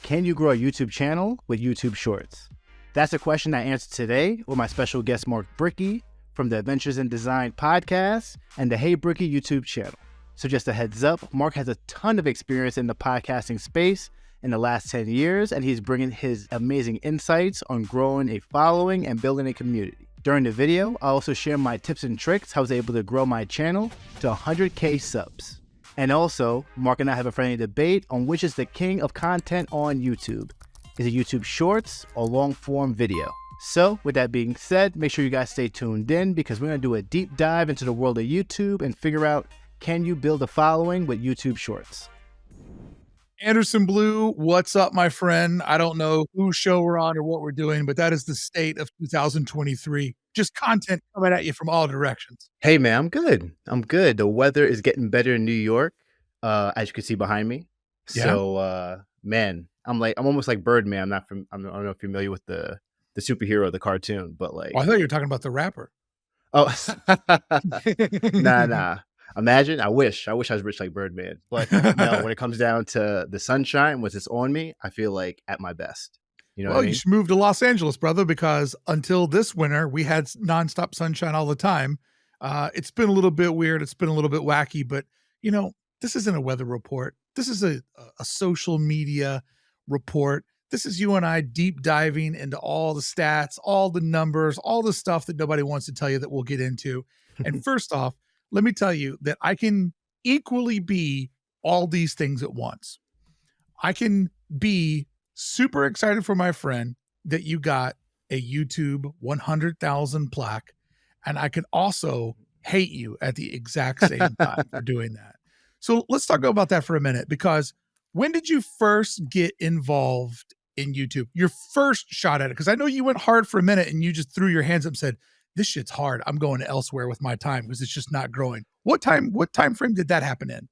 Can you grow a YouTube channel with YouTube Shorts? That's a question I answered today with my special guest, Mark Brickey, from the Adventures in Design podcast and the Hey Brickey YouTube channel. So just a heads up, Mark has a ton of experience in the podcasting space in the last 10 years, and he's bringing his amazing insights on growing a following and building a community. During the video, I also share my tips and tricks how I was able to grow my channel to 100K subs. And also, Mark and I have a friendly debate on which is the king of content on YouTube. Is it YouTube Shorts or long-form video? So, with that being said, make sure you guys stay tuned in because we're going to do a deep dive into the world of YouTube and figure out, can you build a following with YouTube Shorts? Anderson Bluu, what's up, my friend? I don't know whose show we're on or what we're doing, but that is the state of 2023. Just content coming at you from all directions. Hey, man, I'm good. The weather is getting better in New York, as you can see behind me. Yeah. So, man, I'm almost like Birdman. I don't know if you're familiar with the superhero, the cartoon, but like. Oh, I thought you were talking about the rapper. Oh, nah. Imagine, I wish I was rich like Birdman, but no, when it comes down to the sunshine, once it's on me, I feel like at my best. You know what I mean? You should move to Los Angeles, brother, because until this winter, we had nonstop sunshine all the time. It's been a little bit weird. It's been a little bit wacky, but you know, this isn't a weather report. This is a social media report. This is you and I deep diving into all the stats, all the numbers, all the stuff that nobody wants to tell you that we'll get into. And first off, let me tell you that I can equally be all these things at once. I can be super excited for my friend that you got a YouTube 100,000 plaque, and I can also hate you at the exact same time for doing that. So let's talk about that for a minute, because when did you first get involved in YouTube? Your first shot at it? Because I know you went hard for a minute and you just threw your hands up and said, this shit's hard. I'm going elsewhere with my time because it's just not growing. What time frame did that happen in?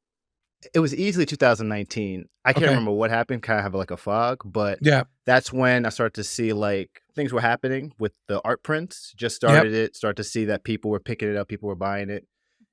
It was easily 2019. I can't remember what happened. Kind of have like a fog, but yeah, that's when I started to see like things were happening with the art prints. Just start to see that people were picking it up, people were buying it.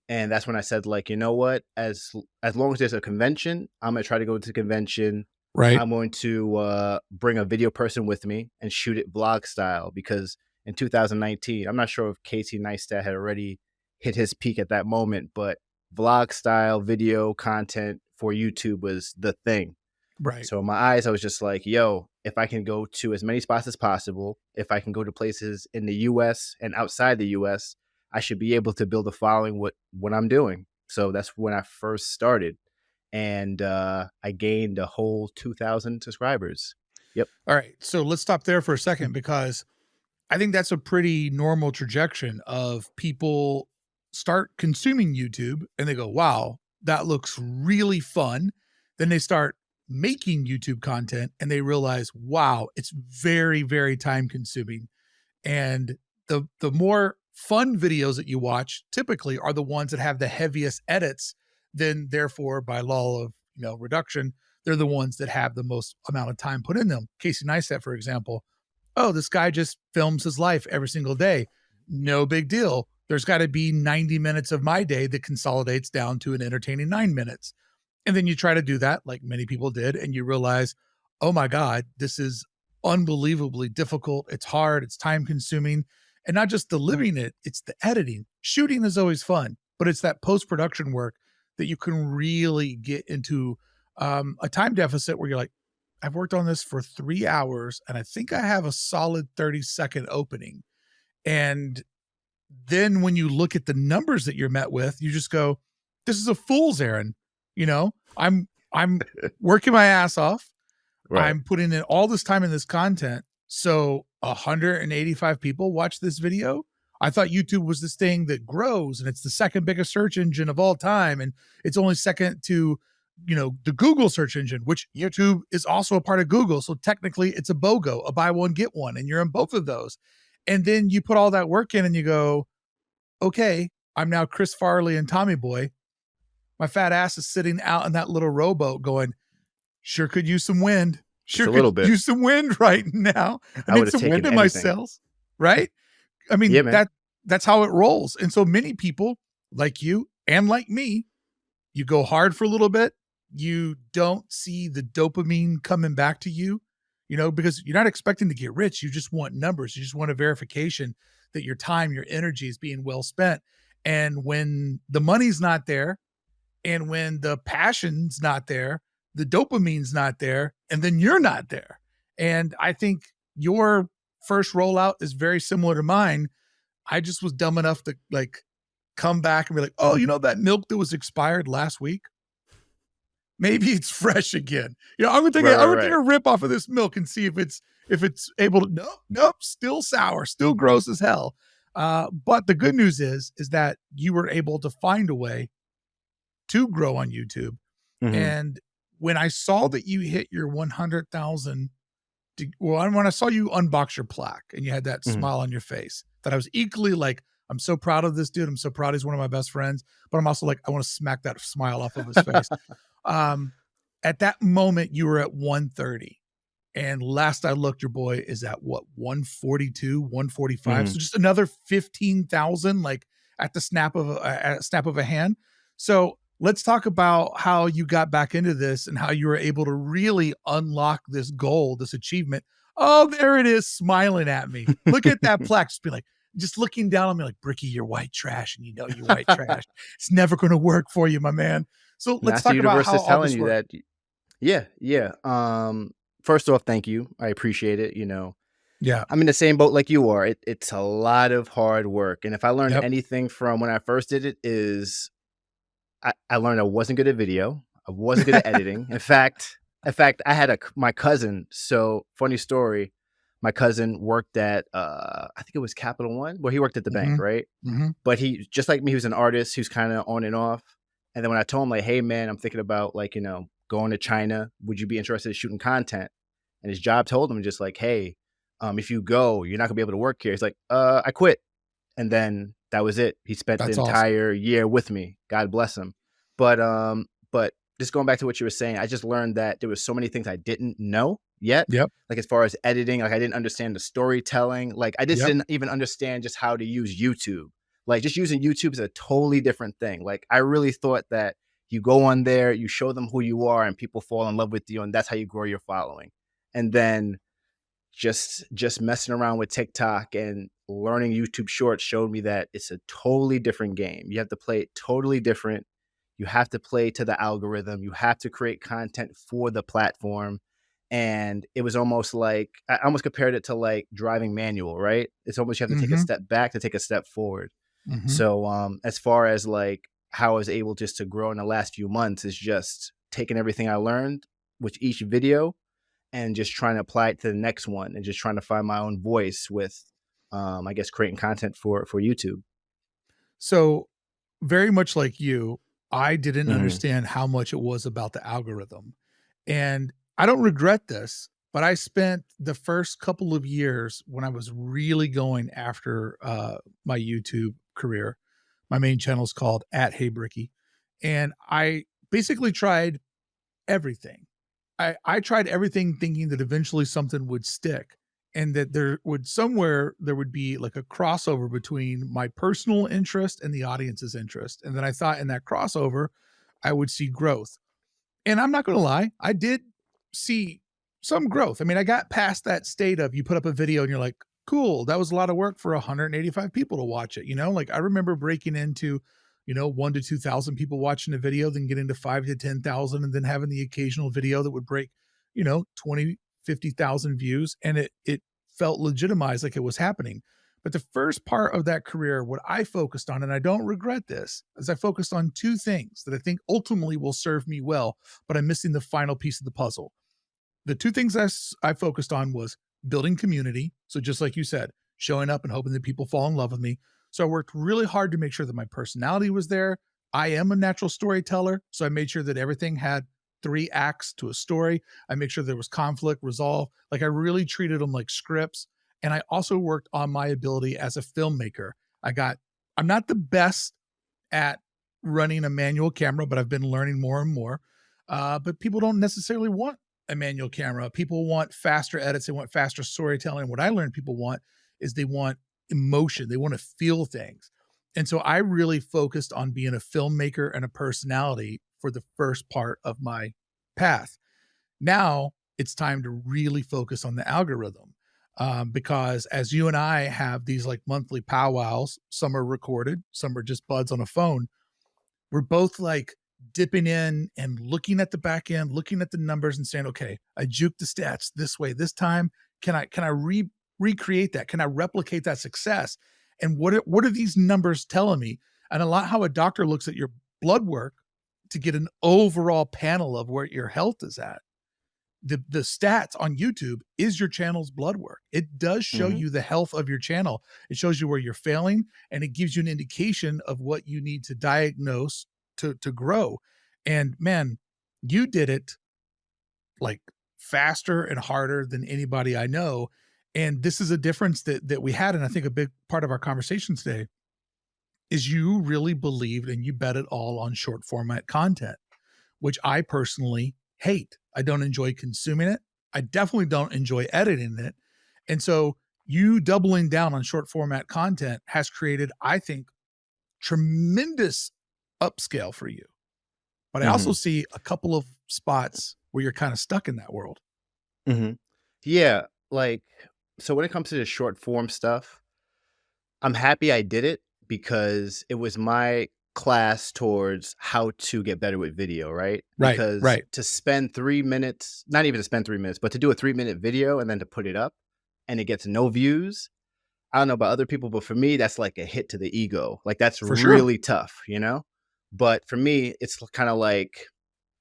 And that's when I said, like, you know what, as long as there's a convention, I'm going to try to go to the convention. Right. I'm going to bring a video person with me and shoot it vlog style, because in 2019, I'm not sure if Casey Neistat had already hit his peak at that moment, but vlog style video content for YouTube was the thing. Right. So in my eyes, I was just like, yo, if I can go to as many spots as possible, if I can go to places in the US and outside the US, I should be able to build a following with what I'm doing. So that's when I first started. And I gained a whole 2,000 subscribers. Yep. All right. So let's stop there for a second, because I think that's a pretty normal trajectory of people start consuming YouTube and they go, wow, that looks really fun. Then they start making YouTube content and they realize, wow, it's very, very time consuming. And the more fun videos that you watch typically are the ones that have the heaviest edits. Then therefore, by law of reduction, they're the ones that have the most amount of time put in them. Casey Neistat, for example, oh, this guy just films his life every single day. No big deal. There's got to be 90 minutes of my day that consolidates down to an entertaining 9 minutes. And then you try to do that like many people did, and you realize, oh my God, this is unbelievably difficult. It's hard. It's time consuming. And not just delivering it, it's the editing. Shooting is always fun, but it's that post-production work that you can really get into a time deficit where you're like, I've worked on this for 3 hours and I think I have a solid 30-second opening. And then when you look at the numbers that you're met with, you just go, this is a fool's errand. I'm working my ass off. Right. I'm putting in all this time in this content. So 185 people watch this video. I thought YouTube was this thing that grows and it's the second biggest search engine of all time. And it's only second to, the Google search engine, which YouTube is also a part of Google. So technically it's a BOGO, a buy one, get one. And you're in both of those. And then you put all that work in and you go, okay, I'm now Chris Farley and Tommy Boy. My fat ass is sitting out in that little rowboat going, sure could use some wind. Sure could a little bit. Use some wind right now. I need some wind in my sails, right? I mean, that's how it rolls. And so many people like you and like me, you go hard for a little bit, you don't see the dopamine coming back to you, because you're not expecting to get rich. You just want numbers. You just want a verification that your time, your energy is being well spent. And when the money's not there, and when the passion's not there, the dopamine's not there, and then you're not there. And I think your first rollout is very similar to mine. I just was dumb enough to like come back and be like, oh, that milk that was expired last week, maybe it's fresh again. I'm gonna take a rip off of this milk and see if it's able to. Nope, still sour, still gross as hell. But the good news is that you were able to find a way to grow on YouTube. Mhm. And when I saw that you hit your 100,000, when I saw you unbox your plaque and you had that Mhm. smile on your face, that I was equally like, I'm so proud of this dude. I'm so proud he's one of my best friends. But I'm also like, I want to smack that smile off of his face. At that moment, you were at 130. And last I looked, your boy is at what, 142, 145. Mhm. So just another 15,000, like at the snap of a hand. So let's talk about how you got back into this and how you were able to really unlock this goal, this achievement. Oh, there it is, smiling at me. Look at that plaque. Just looking down on me like, Brickey, you're white trash, and you're white trash. It's never going to work for you, my man. So let's That's the talk about universe how is all telling this you works. that. Yeah. First off, thank you. I appreciate it. Yeah. I'm in the same boat like you are. It's a lot of hard work. And if I learned Yep. anything from when I first did it is I learned I wasn't good at video. I wasn't good at editing. In fact, I had my cousin. So funny story. My cousin worked at I think it was Capital One. Well, he worked at the bank, Mhm. right? Mhm. But he, just like me, he was an artist who's kind of on and off. And then when I told him like, hey man, I'm thinking about like, going to China. Would you be interested in shooting content? And his job told him just like, hey, if you go, you're not gonna be able to work here. He's like, I quit. And then that was it. He spent the That's awesome. entire year with me. God bless him. But just going back to what you were saying, I just learned that there was so many things I didn't know yet. Yep. Like as far as editing, like I didn't understand the storytelling. Like I just Yep. didn't even understand just how to use YouTube. Like just using YouTube is a totally different thing. Like I really thought that you go on there, you show them who you are, and people fall in love with you, and that's how you grow your following. And then just messing around with TikTok and learning YouTube Shorts showed me that it's a totally different game. You have to play it totally different. You have to play to the algorithm. You have to create content for the platform. And it was almost like I almost compared it to like driving manual, right? It's almost you have to take a Mhm. step back to take a step forward. Mhm. So as far as like how I was able just to grow in the last few months is just taking everything I learned with each video and just trying to apply it to the next one and just trying to find my own voice with I guess creating content for YouTube. So very much like you, I didn't Mhm. understand how much it was about the algorithm. And I don't regret this, but I spent the first couple of years when I was really going after my YouTube career. My main channel is called at Hey Brickey. And I basically tried everything. I tried everything thinking that eventually something would stick and that there would be like a crossover between my personal interest and the audience's interest. And then I thought in that crossover, I would see growth. And I'm not going to lie, I did see some growth. I mean, I got past that state of you put up a video and you're like, cool, that was a lot of work for 185 people to watch it. Like I remember breaking into, 1 to 2,000 people watching a video, then getting to 5 to 10,000, and then having the occasional video that would break, 20, 50,000 views. And it felt legitimized like it was happening. But the first part of that career, what I focused on, and I don't regret this, is I focused on two things that I think ultimately will serve me well, but I'm missing the final piece of the puzzle. The two things I focused on was building community. So just like you said, showing up and hoping that people fall in love with me. So I worked really hard to make sure that my personality was there. I am a natural storyteller, so I made sure that everything had 3 acts to a story. I make sure there was conflict, resolve. Like I really treated them like scripts. And I also worked on my ability as a filmmaker. I'm not the best at running a manual camera, but I've been learning more and more. But people don't necessarily want a manual camera. People want faster edits. They want faster storytelling. What I learned people want is they want emotion. They want to feel things. And so I really focused on being a filmmaker and a personality for the first part of my path. Now it's time to really focus on the algorithm, because as you and I have these like monthly powwows, some are recorded, some are just buds on a phone. We're both like dipping in and looking at the back end, looking at the numbers and saying, okay, I juked the stats this way this time. Can I recreate that? Can I replicate that success? And what are these numbers telling me? And a lot how a doctor looks at your blood work to get an overall panel of where your health is at. The stats on YouTube is your channel's blood work. It does show Mhm. you the health of your channel. It shows you where you're failing, and it gives you an indication of what you need to diagnose to grow. And man, you did it like faster and harder than anybody I know. And this is a difference that we had. And I think a big part of our conversation today is you really believed and you bet it all on short format content, which I personally hate. I don't enjoy consuming it. I definitely don't enjoy editing it. And so you doubling down on short format content has created, I think, tremendous upscale for you. But I also Mhm. see a couple of spots where you're kind of stuck in that world. Mhm. Yeah, like, so when it comes to the short form stuff, I'm happy I did it because it was my class towards how to get better with video, right? Right, Because right. to spend 3 minutes, not even to spend 3 minutes, but to do a 3-minute video and then to put it up and it gets no views, I don't know about other people, but for me, that's like a hit to the ego. Like, that's For sure. really tough, you know? But for me, it's kind of like,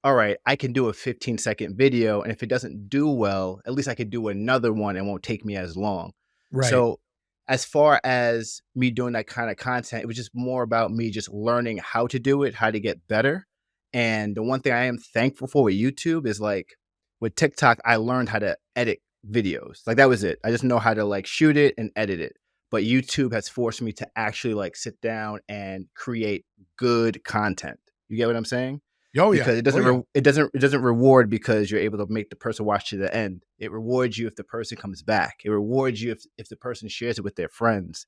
all right, I can do a 15-second video, and if it doesn't do well, at least I could do another one and won't take me as long. Right. So, as far as me doing that kind of content, it was just more about me just learning how to do it, how to get better. And the one thing I am thankful for with YouTube is like with TikTok, I learned how to edit videos. Like that was it. I just know how to like shoot it and edit it. But YouTube has forced me to actually like sit down and create good content. You get what I'm saying? Oh yeah. Because it Oh doesn't yeah. it doesn't reward because you're able to make the person watch to the end. It rewards you if the person comes back. It rewards you if the person shares it with their friends.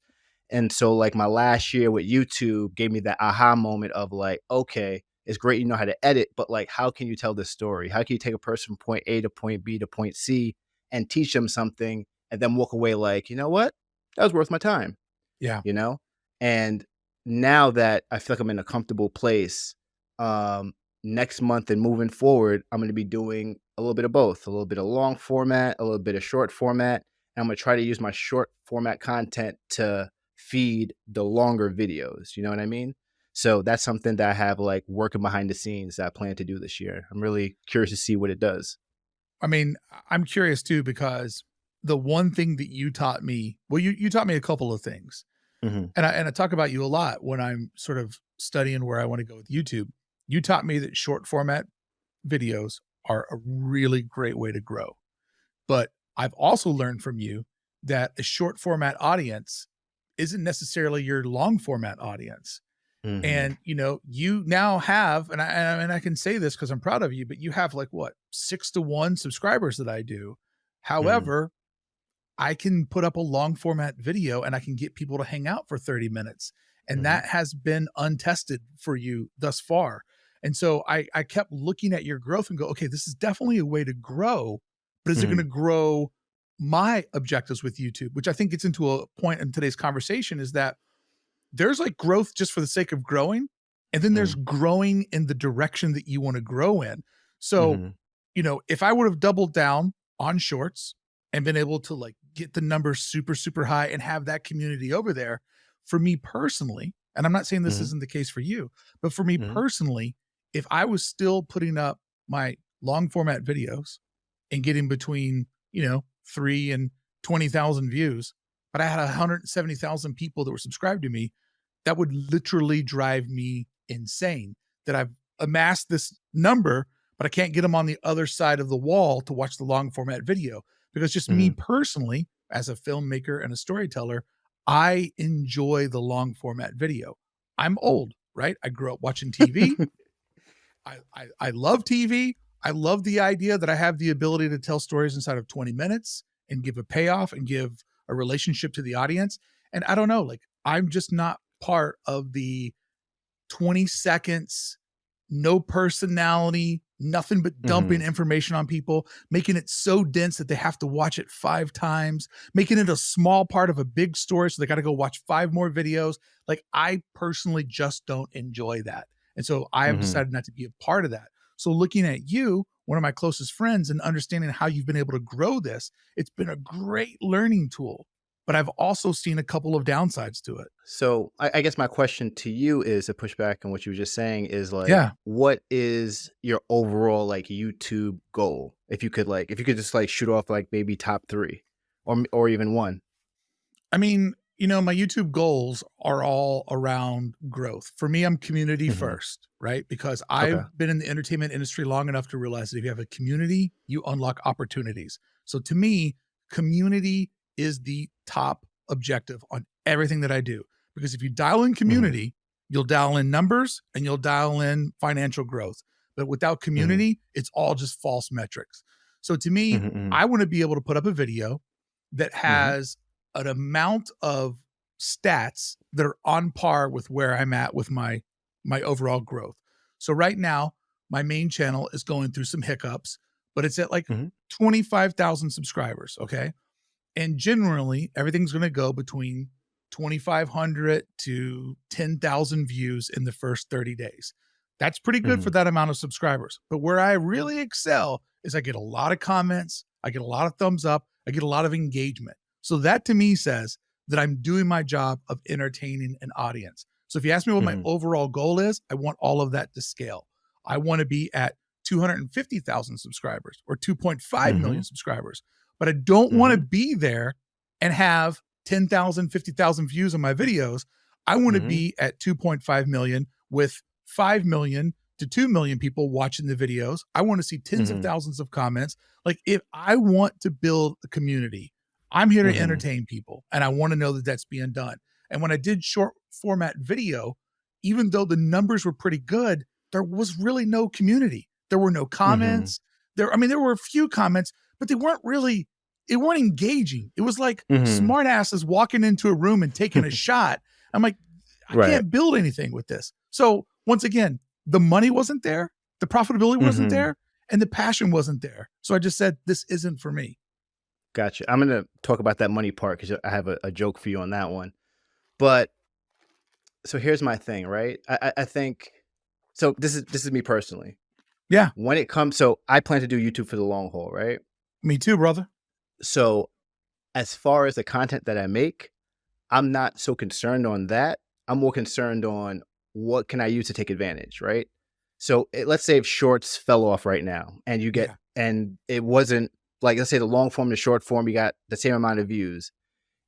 And so like my last year with YouTube gave me that aha moment of like, okay, it's great you know how to edit, but like how can you tell this story? How can you take a person from point A to point B to point C and teach them something and then walk away like, you know what? That was worth my time, Yeah. you know? And now that I feel like I'm in a comfortable place, um, next month and moving forward, I'm going to be doing a little bit of both, a little bit of long format, a little bit of short format. And I'm going to try to use my short format content to feed the longer videos. You know what I mean? So that's something that I have like working behind the scenes that I plan to do this year. I'm really curious to see what it does. I mean, I'm curious too, because the one thing that you taught me, well, you taught me a couple of things. Hmm. And I talk about you a lot when I'm sort of studying where I want to go with YouTube. You taught me that short format videos are a really great way to grow. But I've also learned from you that a short format audience isn't necessarily your long format audience. Hmm. And you now have, and I can say this because I'm proud of you, but you have like what 6-to-1 subscribers that I do. Hmm. However, I can put up a long format video and I can get people to hang out for 30 minutes. And Hmm. that has been untested for you thus far. And so I kept looking at your growth and go, okay, this is definitely a way to grow, but is it going to Hmm. grow my objectives with YouTube? Which I think gets into a point in today's conversation is that there's like growth just for the sake of growing. And then there's Hmm. growing in the direction that you want to grow in. So, Hmm. if I would have doubled down on shorts and been able to like get the numbers super, super high and have that community over there, for me personally, and I'm not saying this Hmm. isn't the case for you, but for me Hmm. personally, if I was still putting up my long format videos and getting between, 3 and 20,000 views, but I had 170,000 people that were subscribed to me, that would literally drive me insane that I've amassed this number, but I can't get them on the other side of the wall to watch the long format video. Because just me Hmm. personally, as a filmmaker and a storyteller, I enjoy the long format video. I'm old, right? I grew up watching TV. I love TV. I love the idea that I have the ability to tell stories inside of 20 minutes and give a payoff and give a relationship to the audience. And I don't know, like I'm just not part of the 20 seconds, no personality, nothing but dumping information on people, making it so dense that they have to watch it 5 times, making it a small part of a big story. So they got to go watch 5 more videos. Like, I personally just don't enjoy that. And so I have decided not to be a part of that. So looking at you, one of my closest friends, and understanding how you've been able to grow this, it's been a great learning tool. But I've also seen a couple of downsides to it. So I guess my question to you is to push back on what you were just saying is like, Yeah. what is your overall like YouTube goal? If you could just like shoot off like maybe top 3 or even 1. I mean, my YouTube goals are all around growth. For me, I'm community first, right? Because Okay. I've been in the entertainment industry long enough to realize that if you have a community, you unlock opportunities. So to me, community is the top objective on everything that I do. Because if you dial in community, you'll dial in numbers and you'll dial in financial growth. But without community, it's all just false metrics. So to me, I want to be able to put up a video that has an amount of stats that are on par with where I'm at with my overall growth. So right now, my main channel is going through some hiccups, but it's at like 25,000 subscribers. Okay. And generally, everything's going to go between 2,500 to 10,000 views in the first 30 days. That's pretty good for that amount of subscribers. But where I really excel is I get a lot of comments, I get a lot of thumbs up, I get a lot of engagement. So that to me says that I'm doing my job of entertaining an audience. So if you ask me what my overall goal is, I want all of that to scale. I want to be at 250,000 subscribers or 2.5 million subscribers. But I don't want to be there and have 10,000, 50,000 views on my videos. I want to be at 2.5 million with 5 million to 2 million people watching the videos. I want to see tens of thousands of comments. Like, if I want to build a community, I'm here to entertain people, and I want to know that that's being done. And when I did short format video, even though the numbers were pretty good, there was really no community. There were no comments. There were a few comments, but they weren't engaging. It was like smart asses walking into a room and taking a shot. I'm like, I can't build anything with this. So once again, the money wasn't there, the profitability wasn't there, and the passion wasn't there. So I just said, this isn't for me. Gotcha. I'm going to talk about that money part because I have a joke for you on that one. But so here's my thing, right? I think, so this is me personally. Yeah. When it comes, so I plan to do YouTube for the long haul, right? Me too, brother. So as far as the content that I make, I'm not so concerned on that. I'm more concerned on what can I use to take advantage, right? So let's say if shorts fell off right now and you get, and it wasn't like, let's say the long form to short form, you got the same amount of views,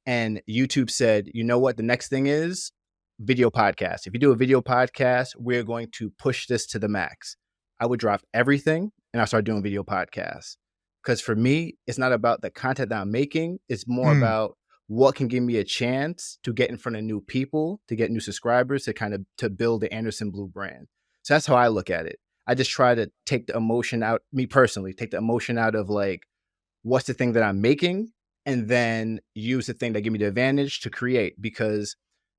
and YouTube said, you know what? The next thing is video podcast. If you do a video podcast, we're going to push this to the max. I would drop everything and I'll start doing video podcasts. Because for me, it's not about the content that I'm making. It's more about what can give me a chance to get in front of new people, to get new subscribers, to build the Anderson Bluu brand. So that's how I look at it. I just try to take the emotion out, me personally, take the emotion out of like, what's the thing that I'm making, and then use the thing that give me the advantage to create. Because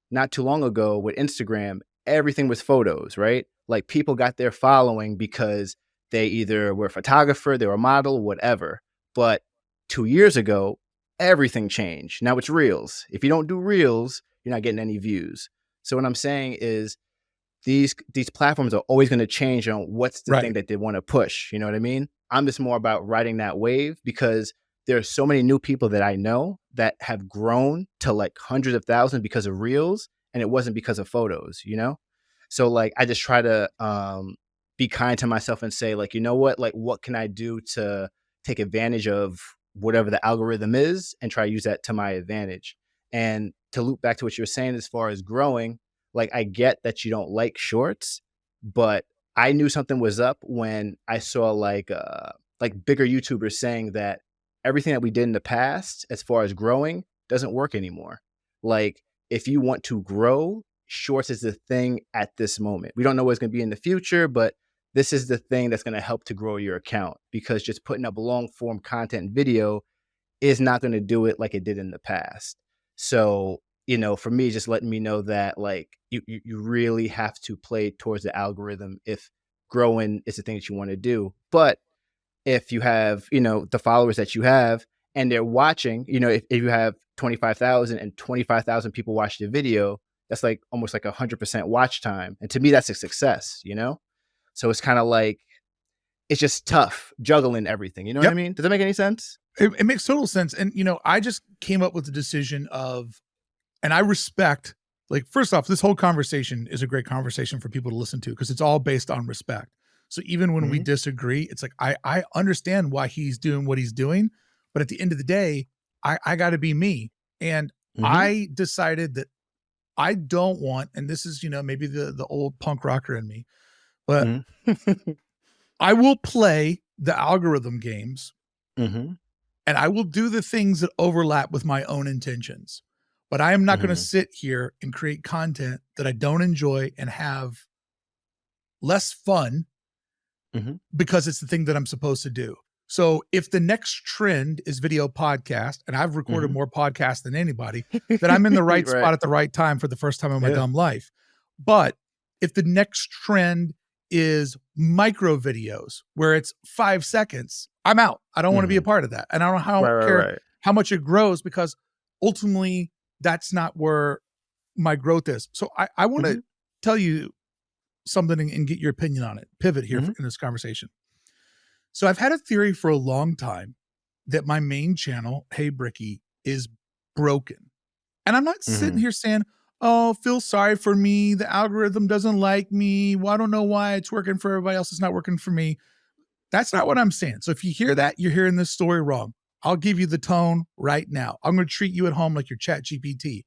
not too long ago with Instagram, everything was photos, right? Like, people got their following because they either were a photographer, they were a model, whatever. But 2 years ago, everything changed. Now it's reels. If you don't do reels, you're not getting any views. So what I'm saying is these platforms are always going to change on what's the thing that they want to push. You know what I mean? I'm just more about riding that wave because there are so many new people that I know that have grown to like hundreds of thousands because of reels, and it wasn't because of photos, you know? So like, I just try to be kind to myself and say like, you know what, like, what can I do to take advantage of whatever the algorithm is and try to use that to my advantage. And to loop back to what you were saying, as far as growing, like, I get that you don't like shorts, but I knew something was up when I saw like bigger YouTubers saying that everything that we did in the past, as far as growing, doesn't work anymore. Like, if you want to grow, shorts is the thing at this moment. We don't know what's going to be in the future, but this is the thing that's going to help to grow your account, because just putting up long form content video is not going to do it like it did in the past. So for me, just letting me know that like you really have to play towards the algorithm if growing is the thing that you want to do. But if you have, the followers that you have and they're watching, if you have 25,000 and 25,000 people watch the video, that's like almost like 100% watch time. And to me, that's a success, So it's kind of like, it's just tough juggling everything. You know what I mean? Does that make any sense? It makes total sense. And, I just came up with the decision of, and I respect, like, first off, this whole conversation is a great conversation for people to listen to because it's all based on respect. So even when we disagree, it's like, I understand why he's doing what he's doing, but at the end of the day, I got to be me. And I decided that I don't want, and this is, maybe the old punk rocker in me, but I will play the algorithm games and I will do the things that overlap with my own intentions. But I am not going to sit here and create content that I don't enjoy and have less fun because it's the thing that I'm supposed to do. So if the next trend is video podcast, and I've recorded more podcasts than anybody, then I'm in the right spot at the right time for the first time in my dumb life. But if the next trend is micro videos where it's 5 seconds, I'm out. I don't want to be a part of that. And I don't care how much it grows because ultimately that's not where my growth is. So I want to tell you something and get your opinion on it. Pivot here in this conversation. So I've had a theory for a long time that my main channel, Hey Brickey, is broken. And I'm not sitting here saying, oh, feel sorry for me. The algorithm doesn't like me. Well, I don't know why it's working for everybody else. It's not working for me. That's not what I'm saying. So if you hear that, you're hearing this story wrong. I'll give you the tone right now. I'm going to treat you at home like your Chat GPT.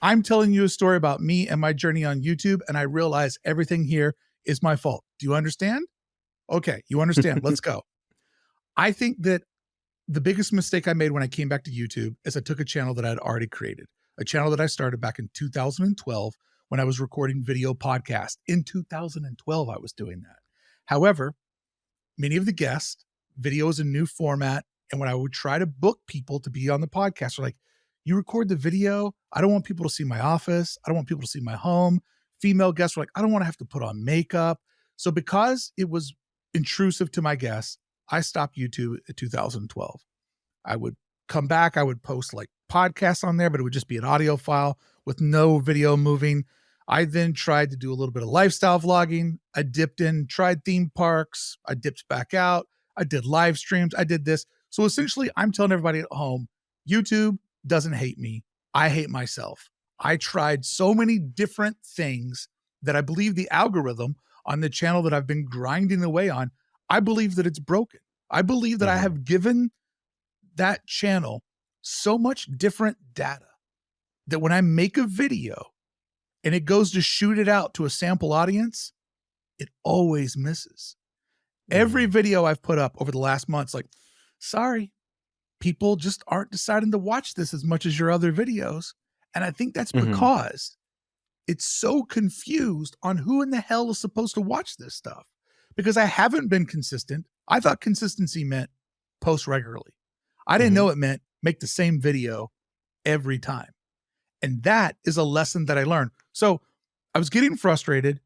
I'm telling you a story about me and my journey on YouTube, and I realize everything here is my fault. Do you understand? Okay, you understand. Let's go. I think that the biggest mistake I made when I came back to YouTube is I took a channel that I'd already created, a channel that I started back in 2012 when I was recording video podcasts. In 2012, I was doing that. However, many of the guests, video is a new format. And when I would try to book people to be on the podcast, they're like, you record the video? I don't want people to see my office. I don't want people to see my home. Female guests were like, I don't want to have to put on makeup. So because it was intrusive to my guests, I stopped YouTube in 2012. I would come back. I would post like podcasts on there, but it would just be an audio file with no video moving. I then tried to do a little bit of lifestyle vlogging. I dipped in, tried theme parks. I dipped back out. I did live streams. I did this. So essentially, I'm telling everybody at home, YouTube doesn't hate me. I hate myself. I tried so many different things that I believe the algorithm on the channel that I've been grinding away on, I believe that it's broken. I believe that I have given that channel so much different data that when I make a video and it goes to shoot it out to a sample audience, it always misses. Every video I've put up over the last month's like, sorry, people just aren't deciding to watch this as much as your other videos. And I think that's because it's so confused on who in the hell is supposed to watch this stuff. Because I haven't been consistent. I thought consistency meant post regularly. I didn't know it meant make the same video every time. And that is a lesson that I learned. So I was getting frustrated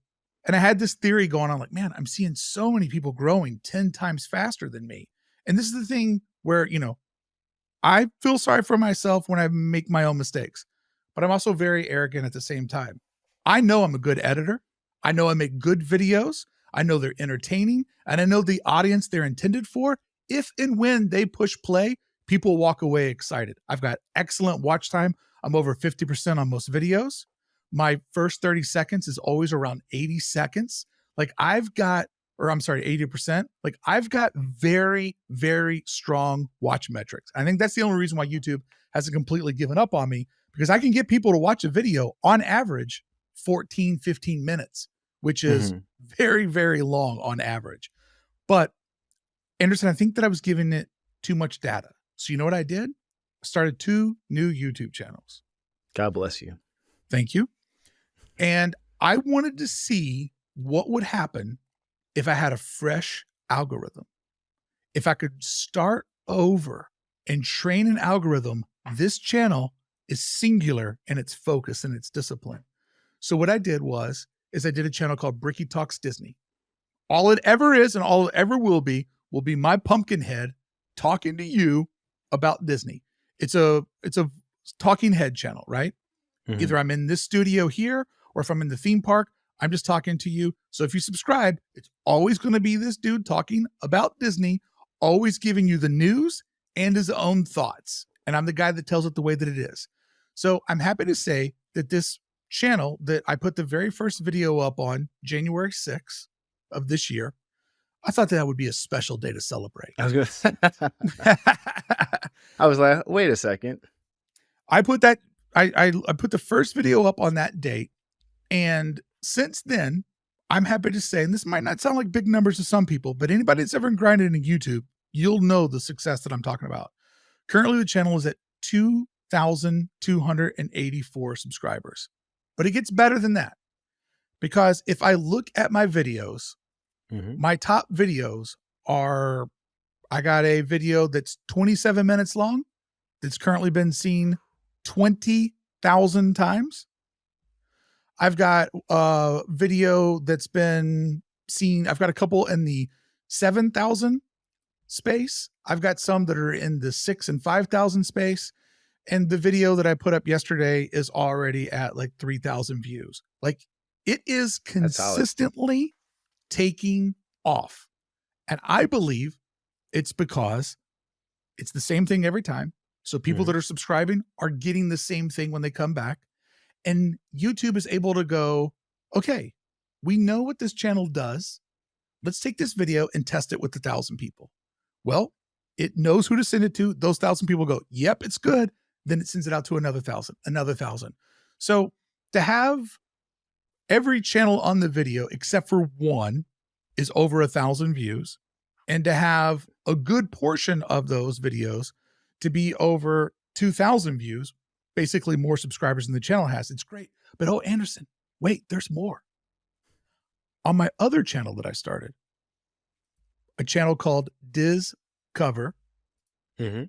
and I had this theory going on like, man, I'm seeing so many people growing 10 times faster than me. And this is the thing where, I feel sorry for myself when I make my own mistakes, but I'm also very arrogant at the same time. I know I'm a good editor. I know I make good videos. I know they're entertaining, and I know the audience they're intended for. If and when they push play, people walk away excited. I've got excellent watch time. I'm over 50% on most videos. My first 30 seconds is always around 80 seconds. Like I've got, 80%. Like I've got very, very strong watch metrics. I think that's the only reason why YouTube hasn't completely given up on me, because I can get people to watch a video on average 14, 15 minutes, which is very, very long on average. But Anderson, I think that I was giving it too much data. So you know what I did? I started 2 new YouTube channels. God bless you. Thank you. And I wanted to see what would happen if I had a fresh algorithm. If I could start over and train an algorithm, this channel is singular in its focus and its discipline. So what I did is I did a channel called Brickey Talks Disney. All it ever is and all it ever will be my pumpkin head talking to you about Disney. It's a talking head channel, right? Mhm. Either I'm in this studio here, or if I'm in the theme park, I'm just talking to you. So if you subscribe, it's always going to be this dude talking about Disney, always giving you the news and his own thoughts. And I'm the guy that tells it the way that it is. So I'm happy to say that this channel that I put the very first video up on January 6th of this year, I thought that would be a special day to celebrate. I was gonna say, I was like, wait a second. I put that I put the first video up on that date, and since then, I'm happy to say, and this might not sound like big numbers to some people, but anybody that's ever grinded in YouTube, you'll know the success that I'm talking about. Currently, the channel is at 2,284 subscribers, but it gets better than that, because if I look at my videos, my top videos are, I got a video that's 27 minutes long that's currently been seen 20,000 times. I've got a video that's been seen, I've got a couple in the 7,000 space. I've got some that are in the 6,000 and 5,000 space. And the video that I put up yesterday is already at like 3,000 views. Like, it is consistently taking off. And I believe it's because it's the same thing every time. So people that are subscribing are getting the same thing when they come back. And YouTube is able to go, okay, we know what this channel does. Let's take this video and test it with 1,000 people. Well, it knows who to send it to. Those 1,000 people go, yep, it's good. Then it sends it out to another 1,000, another 1,000. So to have every channel on the video, except for one, is over 1,000 views, and to have a good portion of those videos to be over 2,000 views, basically more subscribers than the channel has, it's great. But oh, Anderson, wait, there's more. On my other channel that I started, a channel called Diz Cover, I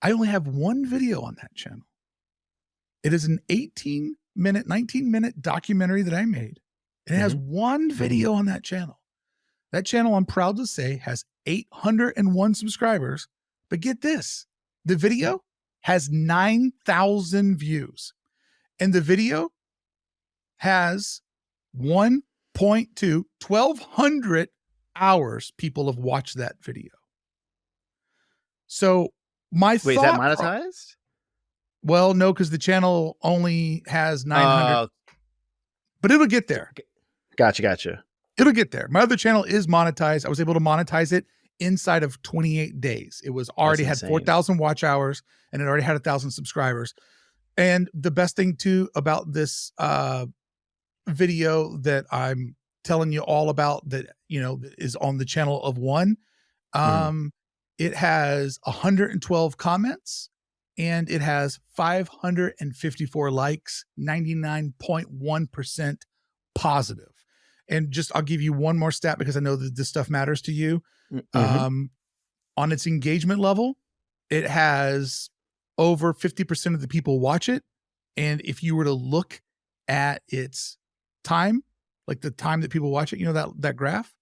only have one video on that channel. It is an 19-minute documentary that I made. And it has one video on that channel. That channel, I'm proud to say, has 801 subscribers. But get this, the video has 9,000 views. And the video has 1,200 hours people have watched that video. So my Wait, is that monetized? Well, no, because the channel only has 900. But it'll get there. Gotcha. It'll get there. My other channel is monetized. I was able to monetize it inside of 28 days. It was already had 4,000 watch hours, and it already had 1,000 subscribers. And the best thing too about this video that I'm telling you all about, that, you know, is on the channel of one, it has 112 comments, and it has 554 likes, 99.1% positive. And just, I'll give you one more stat because I know that this stuff matters to you. On its engagement level, it has over 50% of the people watch it. And if you were to look at its time, like the time that people watch it, you know, that graph,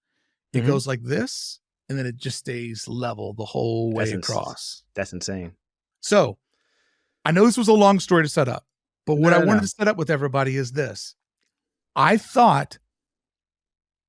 it goes like this, and then it just stays level the whole way across. That's insane. So I know this was a long story to set up, but what I wanted to set up with everybody is this. I thought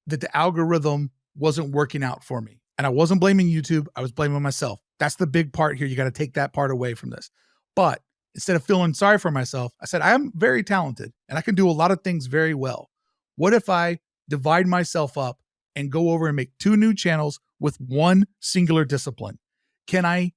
that the algorithm wasn't working out for me. And I wasn't blaming YouTube. I was blaming myself. That's the big part here. You got to take that part away from this. But instead of feeling sorry for myself, I said, I am very talented and I can do a lot of things very well. What if I divide myself up and go over and make 2 new channels with one singular discipline? Can I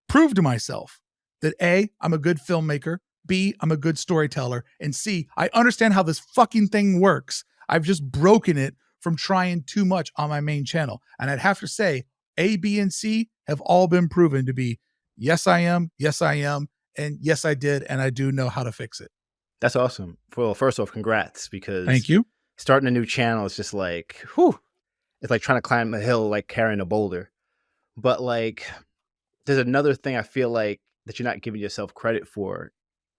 prove to myself that A, I'm a good filmmaker, B, I'm a good storyteller, and C, I understand how this fucking thing works. I've just broken it from trying too much on my main channel. And I'd have to say A, B, and C have all been proven to be, yes, I am, and yes, I did, and I do know how to fix it. That's awesome. Well, first off, congrats, because thank you. Starting a new channel is just like, whew, it's like trying to climb a hill, like carrying a boulder. But like, there's another thing I feel like that you're not giving yourself credit for.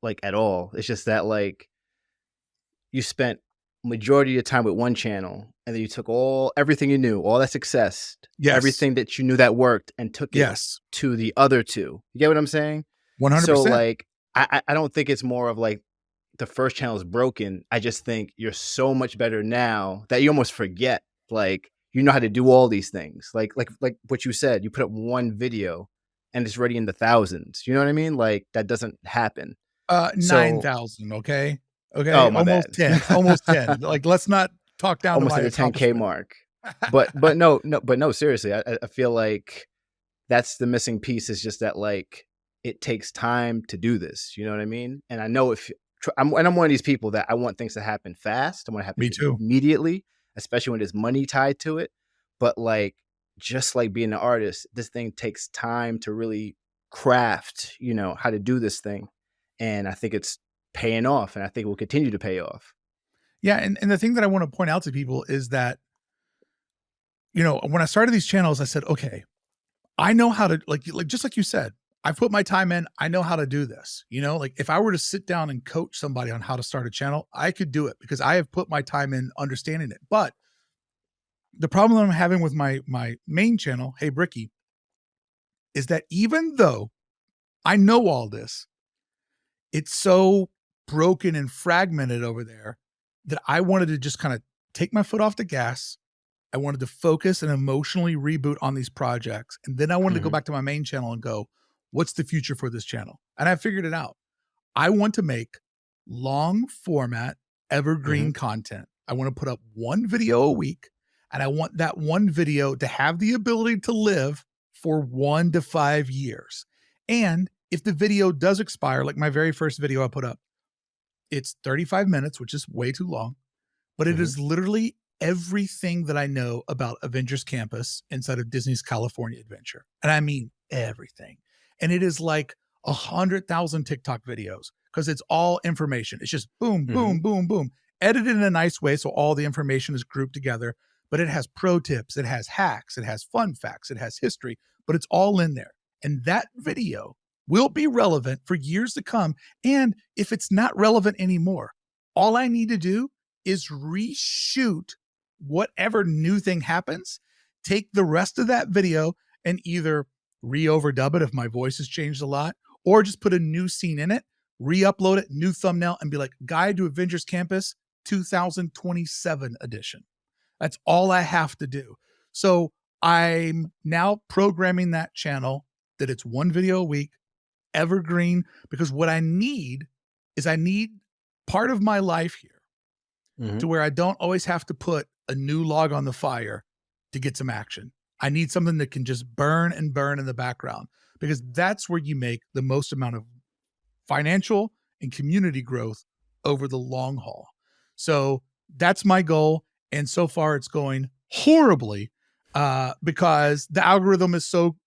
like at all. It's just that like you spent majority of your time with one channel, and then you took everything you knew, all that success, Yes. everything that you knew that worked, and took it Yes. to the other two. You get what I'm saying? So 100%. like I don't think it's more of like the first channel is broken. I just think you're so much better now that you almost forget, like, you know how to do all these things. Like what you said, you put up one video and it's already in the thousands. You know what I mean? Like that doesn't happen. So, 9,000. Okay. Okay. oh my Almost bad. 10, almost 10. Like, let's not talk down to Almost my at the 10K accomplishment. mark. But no, seriously, I feel like that's the missing piece, is just that like it takes time to do this. You know what I mean? And I know I'm one of these people that I want things to happen fast. I want to happen Me too. immediately, especially when there's money tied to it. But like, just like being an artist, this thing takes time to really craft, how to do this thing. And I think it's paying off, and I think it will continue to pay off. Yeah. And the thing that I want to point out to people is that, when I started these channels, I said, okay, I know how to, like just like you said, I've put my time in. I know how to do this. Like if I were to sit down and coach somebody on how to start a channel, I could do it because I have put my time in understanding it. But the problem that I'm having with my main channel, Hey Brickey, is that even though I know all this, it's so broken and fragmented over there that I wanted to just kind of take my foot off the gas. I wanted to focus and emotionally reboot on these projects. And then I wanted to go Mhm. back to my main channel and go, what's the future for this channel? And I figured it out. I want to make long format, evergreen Mhm. content. I want to put up one video a week, and I want that one video to have the ability to live for 1 to 5 years. And if the video does expire, like my very first video I put up, it's 35 minutes, which is way too long, but it Mhm. is literally everything that I know about Avengers Campus inside of Disney's California Adventure. And I mean everything. And it is like 100,000 TikTok videos because it's all information. It's just boom, boom, Mhm. boom, boom, edited in a nice way. So all the information is grouped together, but it has pro tips, it has hacks, it has fun facts, it has history, but it's all in there. And that video will be relevant for years to come. And if it's not relevant anymore, all I need to do is reshoot whatever new thing happens, take the rest of that video and either re-overdub it if my voice has changed a lot, or just put a new scene in it, re-upload it, new thumbnail, and be like, Guide to Avengers Campus 2027 edition. That's all I have to do. So I'm now programming that channel that it's one video a week, evergreen, because what I need is I need part of my life here to Mhm. where I don't always have to put a new log on the fire to get some action. I need something that can just burn and burn in the background because that's where you make the most amount of financial and community growth over the long haul. So that's my goal. And so far it's going horribly because the algorithm is so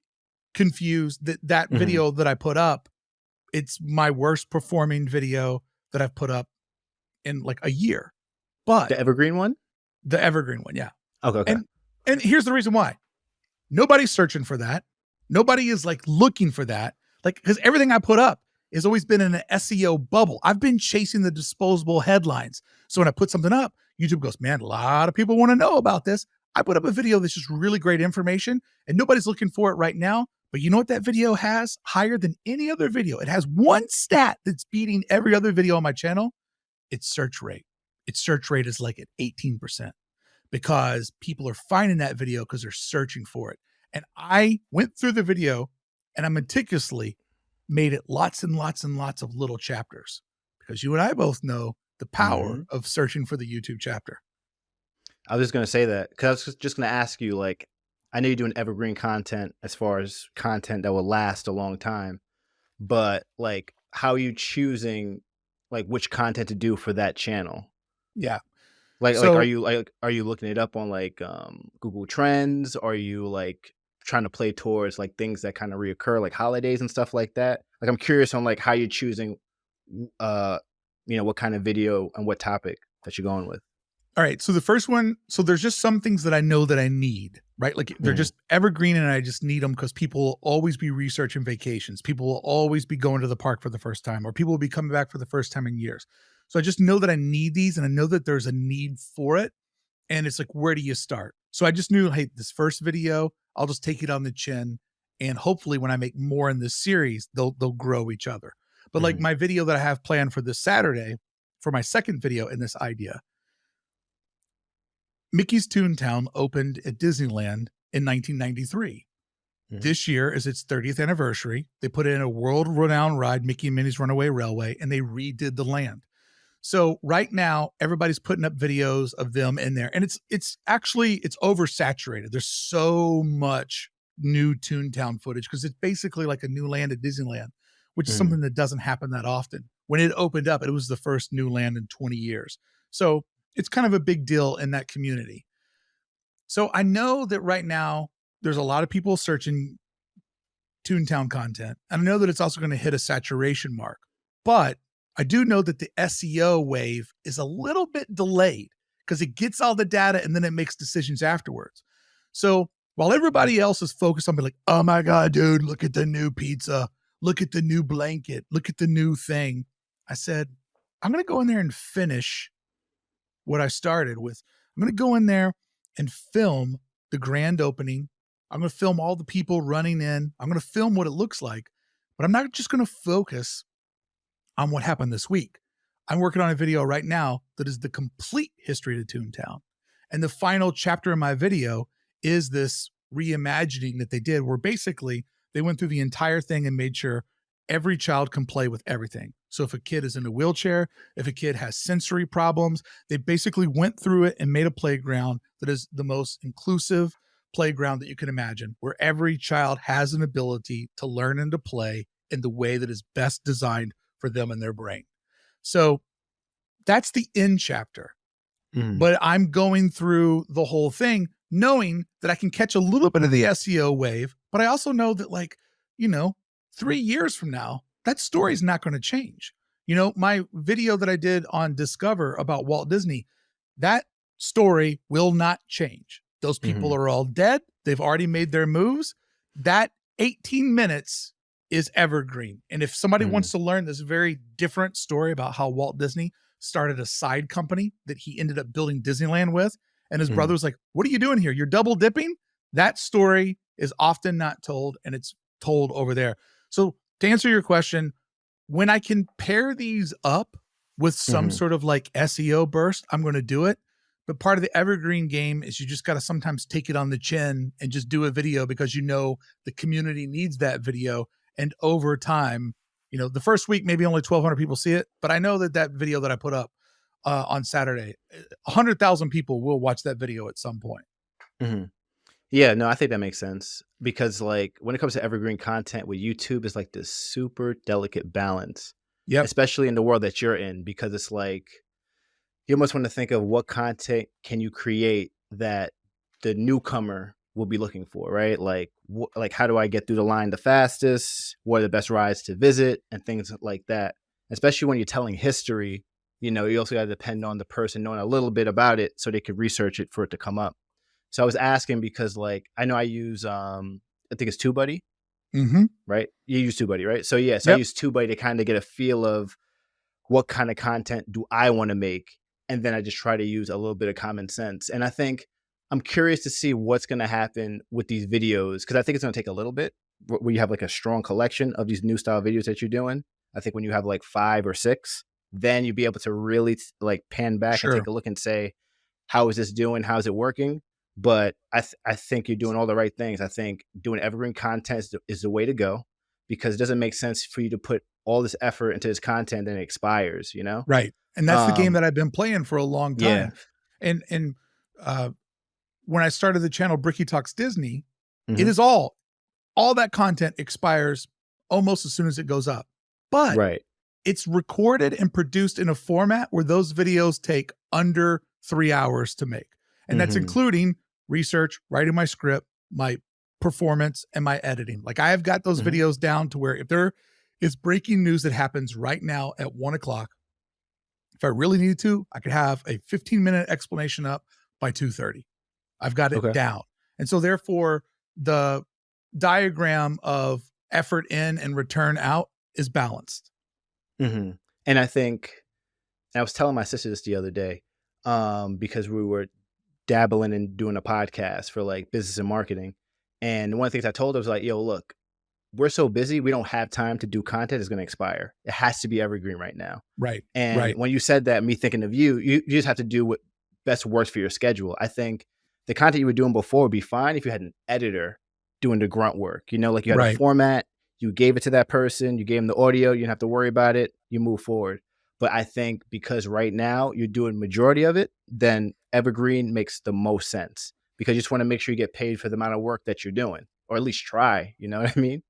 confused that that Mhm. video that I put up, it's my worst performing video that I've put up in like a year. But The evergreen one? the evergreen one, yeah. Okay, okay. And here's the reason why. Nobody's searching for that. Nobody is like looking for that. Like, because everything I put up has always been in an SEO bubble. I've been chasing the disposable headlines. So when I put something up, YouTube goes, man, a lot of people want to know about this. I put up a video that's just really great information and nobody's looking for it right now. But you know what that video has higher than any other video? It has one stat that's beating every other video on my channel. It's search rate. Its search rate is like at 18% because people are finding that video because they're searching for it. And I went through the video and I meticulously made it lots and lots and lots of little chapters because you and I both know the power Mhm. of searching for the YouTube chapter. I was just gonna say that because I was just gonna ask you, like, I know you're doing evergreen content as far as content that will last a long time, but like, how are you choosing like which content to do for that channel? Yeah. Like, So are you looking it up on like Google Trends? Or are you like trying to play towards like things that kind of reoccur, like holidays and stuff like that? Like, I'm curious on like how you're choosing, uh, what kind of video and what topic that you're going with. all right. So the first one, so there's just some things that I know that I need. right? Like they're just evergreen, and I just need them because people will always be researching vacations. People will always be going to the park for the first time, or people will be coming back for the first time in years. So I just know that I need these, and I know that there's a need for it. And it's like, where do you start? So I just knew, hey, this first video, I'll just take it on the chin. And hopefully when I make more in this series, they'll grow each other. But like my video that I have planned for this Saturday, for my second video in this idea, Mickey's Toontown opened at Disneyland in 1993. This year is its 30th anniversary. They put in a world-renowned ride, Mickey and Minnie's Runaway Railway, and they redid the land. So right now, everybody's putting up videos of them in there, and it's oversaturated. There's so much new Toontown footage because it's basically like a new land at Disneyland, which is something that doesn't happen that often. When it opened up, it was the first new land in 20 years. So it's kind of a big deal in that community. So I know that right now there's a lot of people searching Toontown content, and I know that it's also going to hit a saturation mark, but I do know that the SEO wave is a little bit delayed because it gets all the data and then it makes decisions afterwards. So while everybody else is focused on being like, oh my God, dude, look at the new pizza, look at the new blanket, look at the new thing, I said, I'm going to go in there and finish what I started with. I'm going to go in there and film the grand opening. I'm going to film all the people running in. I'm going to film what it looks like, but I'm not just going to focus on what happened this week. I'm working on a video right now that is the complete history of Toontown. And the final chapter in my video is this reimagining that they did, where basically they went through the entire thing and made sure every child can play with everything. So if a kid is in a wheelchair, if a kid has sensory problems, they basically went through it and made a playground that is the most inclusive playground that you can imagine, where every child has an ability to learn and to play in the way that is best designed for them and their brain. So that's the end chapter. But I'm going through the whole thing knowing that I can catch a little bit of the SEO wave, but I also know that, like, 3 years from now, that story is not going to change. My video that I did on Discover about Walt Disney, that story will not change. Those people are all dead. They've already made their moves. That 18 minutes is evergreen. And if somebody wants to learn this very different story about how Walt Disney started a side company that he ended up building Disneyland with, and his brother was like, what are you doing here? You're double dipping? That story is often not told, and it's told over there. So to answer your question, when I can pair these up with some sort of like SEO burst, I'm going to do it. But part of the evergreen game is you just got to sometimes take it on the chin and just do a video because the community needs that video. And over time, the first week, maybe only 1,200 people see it. But I know that video that I put up on Saturday, 100,000 people will watch that video at some point. Yeah, no, I think that makes sense because, like, when it comes to evergreen content with YouTube, it's like this super delicate balance, especially in the world that you're in, because it's like you almost want to think of what content can you create that the newcomer will be looking for, right? Like, how do I get through the line the fastest? What are the best rides to visit and things like that? Especially when you're telling history, you also got to depend on the person knowing a little bit about it so they could research it for it to come up. So I was asking because, like, I know I use, I think it's TubeBuddy, right? You use TubeBuddy, right? So yeah, I use TubeBuddy to kind of get a feel of what kind of content do I want to make, and then I just try to use a little bit of common sense. And I think I'm curious to see what's going to happen with these videos, because I think it's going to take a little bit where you have like a strong collection of these new style videos that you're doing. I think when you have like 5 or 6, then you'll be able to really like pan back and take a look and say, how is this doing? How is it working? But I think you're doing all the right things. I think doing evergreen content is the way to go, because it doesn't make sense for you to put all this effort into this content and it expires, Right. And that's the game that I've been playing for a long time. Yeah. And when I started the channel Brickey Talks Disney, it is all that content expires almost as soon as it goes up. But it's recorded and produced in a format where those videos take under 3 hours to make. And that's including research, writing my script, my performance, and my editing. Like, I have got those videos down to where if there is breaking news that happens right now at 1:00, if I really needed to, I could have a 15-minute explanation up by 2:30. I've got it down. And so therefore the diagram of effort in and return out is balanced. Mm-hmm. And I think, and I was telling my sister this the other day, because we were dabbling in doing a podcast for like business and marketing. And one of the things I told her was like, yo, look, we're so busy, we don't have time to do content that's going to expire. It has to be evergreen right now. Right. And when you said that, me thinking of you just have to do what best works for your schedule. I think the content you were doing before would be fine if you had an editor doing the grunt work. You know, like you had a format, you gave it to that person, you gave them the audio, you didn't have to worry about it, you move forward. But I think because right now you're doing majority of it, then evergreen makes the most sense because you just want to make sure you get paid for the amount of work that you're doing, or at least try. You know what I mean?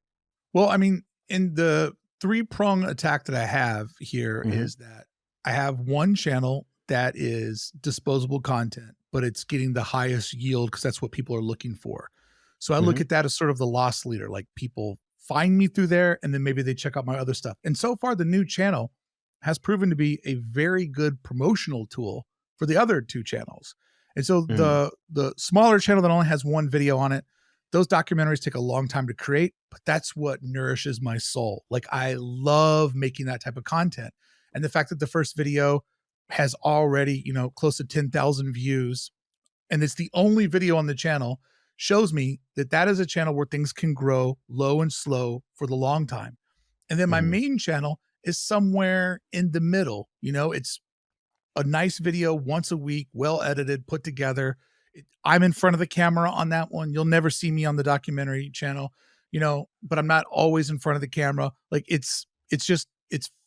Well, I mean, in the 3-prong attack that I have here is that I have one channel that is disposable content, but it's getting the highest yield because that's what people are looking for. So I look at that as sort of the loss leader, like people find me through there and then maybe they check out my other stuff. And so far the new channel has proven to be a very good promotional tool for the other 2 channels. And so the smaller channel that only has 1 video on it, those documentaries take a long time to create, but that's what nourishes my soul. Like I love making that type of content. And the fact that the first video has already, close to 10,000 views, and it's the only video on the channel, shows me that that is a channel where things can grow low and slow for the long time. And then my main channel is somewhere in the middle. It's a nice video once a week, well edited, put together. I'm in front of the camera on that one. You'll never see me on the documentary channel, but I'm not always in front of the camera. Like it's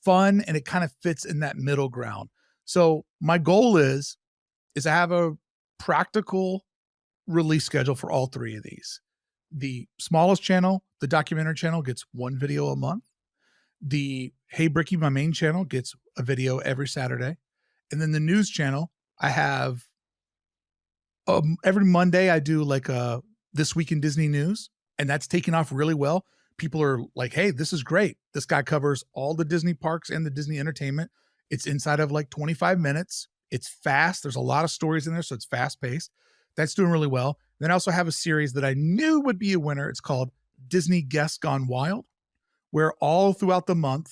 fun and it kind of fits in that middle ground. So my goal is to have a practical release schedule for all 3 of these. The smallest channel, the documentary channel, gets 1 video a month. The Hey Brickey, my main channel, gets a video every Saturday. And then the news channel, I have every Monday I do like a This Week in Disney News, and that's taken off really well. People are like, hey, this is great. This guy covers all the Disney parks and the Disney entertainment. It's inside of like 25 minutes. It's fast. There's a lot of stories in there, so it's fast paced. That's doing really well. Then I also have a series that I knew would be a winner. It's called Disney Guests Gone Wild, where all throughout the month.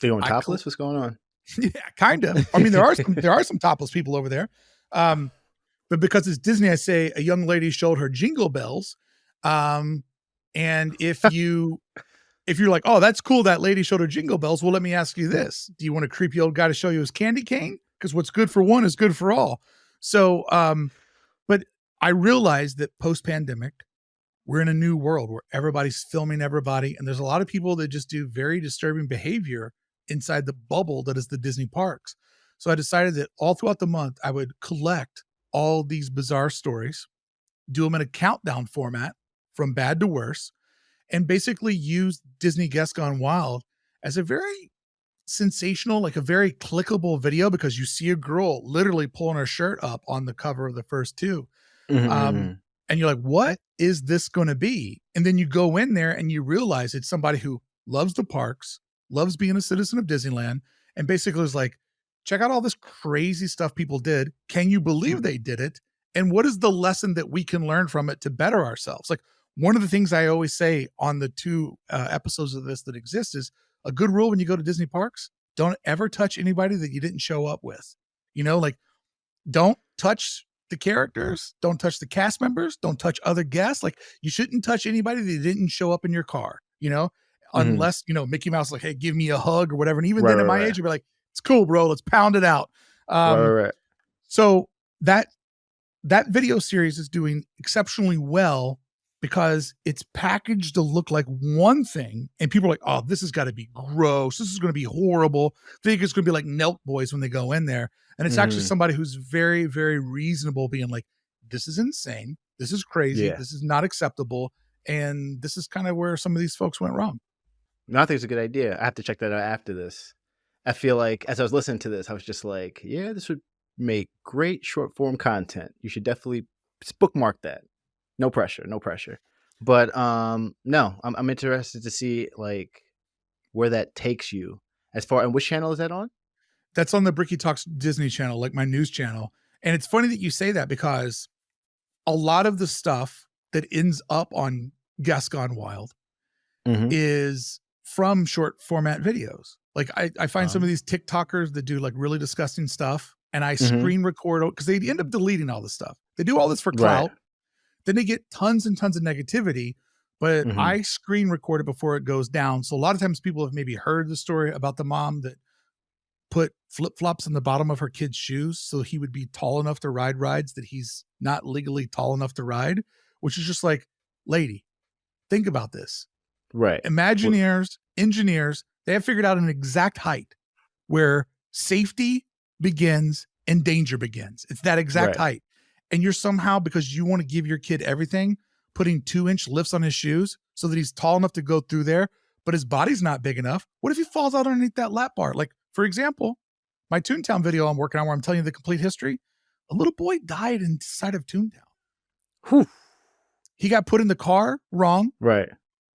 They going topless? What's going on? Yeah, kind of. I mean, there are some topless people over there. But because it's Disney, I say a young lady showed her jingle bells. And if you're like, oh, that's cool, that lady showed her jingle bells. Well, let me ask you this. Do you want a creepy old guy to show you his candy cane? Because what's good for one is good for all. So, but I realized that post-pandemic, we're in a new world where everybody's filming everybody. And there's a lot of people that just do very disturbing behavior inside the bubble that is the Disney parks. So I decided that all throughout the month, I would collect all these bizarre stories, do them in a countdown format from bad to worse, and basically use Disney Guests Gone Wild as a very sensational, like a very clickable video, because you see a girl literally pulling her shirt up on the cover of the first 2. And you're like, what is this going to be? And then you go in there and you realize it's somebody who loves the parks, loves being a citizen of Disneyland, and basically is like, check out all this crazy stuff people did. Can you believe they did it? And what is the lesson that we can learn from it to better ourselves? Like one of the things I always say on the 2 episodes of this that exist is a good rule when you go to Disney parks: don't ever touch anybody that you didn't show up with. Like don't touch the characters, don't touch the cast members, don't touch other guests. Like you shouldn't touch anybody that didn't show up in your car, unless, Mickey Mouse, like, hey, give me a hug or whatever. And even then at my age, you'd be like, it's cool, bro. Let's pound it out. So that video series is doing exceptionally well because it's packaged to look like one thing. And people are like, oh, this has got to be gross. This is going to be horrible. I think it's going to be like Nelk Boys when they go in there. And it's actually somebody who's very, very reasonable, being like, this is insane. This is crazy. Yeah. This is not acceptable. And this is kind of where some of these folks went wrong. No, I think it's a good idea. I have to check that out after this. I feel like as I was listening to this, I was just like, yeah, this would make great short form content. You should definitely bookmark that. No pressure. But no, I'm interested to see like where that takes you. As far, and which channel is that on? That's on the Brickey Talks Disney channel, like my news channel. And it's funny that you say that, because a lot of the stuff that ends up on Guess Gone Wild Mm-hmm. is from short format videos. Like I find some of these TikTokers that do like really disgusting stuff, and I screen record because they end up deleting all this stuff. They do all this for clout. Right. Then they get tons and tons of negativity, but Mm-hmm. I screen record it before it goes down. So a lot of times people have maybe heard the story about the mom that put flip-flops in the bottom of her kid's shoes so he would be tall enough to ride rides that he's not legally tall enough to ride, which is just like, lady, think about this. Right. Imagineers, engineers, they have figured out an exact height where safety begins and danger begins. It's that exact height. And you're somehow, because you want to give your kid everything, putting 2-inch lifts on his shoes so that he's tall enough to go through there, but his body's not big enough. What if he falls out underneath that lap bar? Like, for example, my Toontown video I'm working on where I'm telling you the complete history, a little boy died inside of Toontown. Whew. He got put in the car wrong. Right.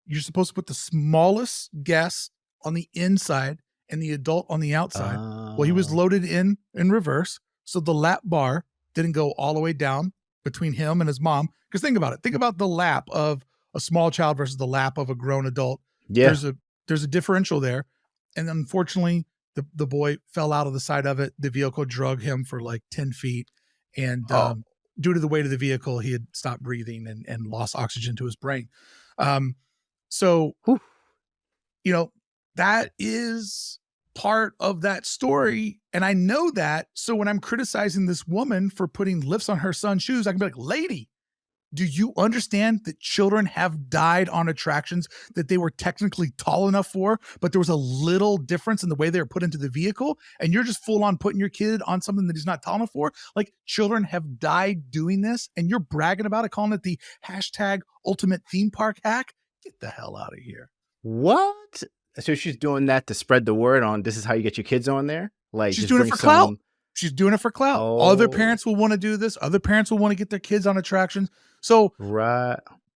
You're supposed to put the smallest guest on the inside and the adult on the outside. Well, he was loaded in reverse. So the lap bar didn't go all the way down between him and his mom. Because think about it. Think about the lap of a small child versus the lap of a grown adult. Yeah. There's a differential there. And unfortunately, the boy fell out of the side of it. The vehicle drug him for like 10 feet. And due to the weight of the vehicle, he had stopped breathing and lost oxygen to his brain. So, you know, that is part of that story. And I know that. So when I'm criticizing this woman for putting lifts on her son's shoes, I can be like, lady, do you understand that children have died on attractions that they were technically tall enough for, but there was a little difference in the way they were put into the vehicle? And you're just full on putting your kid on something that he's not tall enough for. Like, children have died doing this, and you're bragging about it, calling it the hashtag ultimate theme park hack. Get the hell out of here. What? So she's doing that to spread the word on this is how you get your kids on there? Like, she's doing it for clout. She's doing it for clout. Other parents will want to do this. Other parents will want to get their kids on attractions. So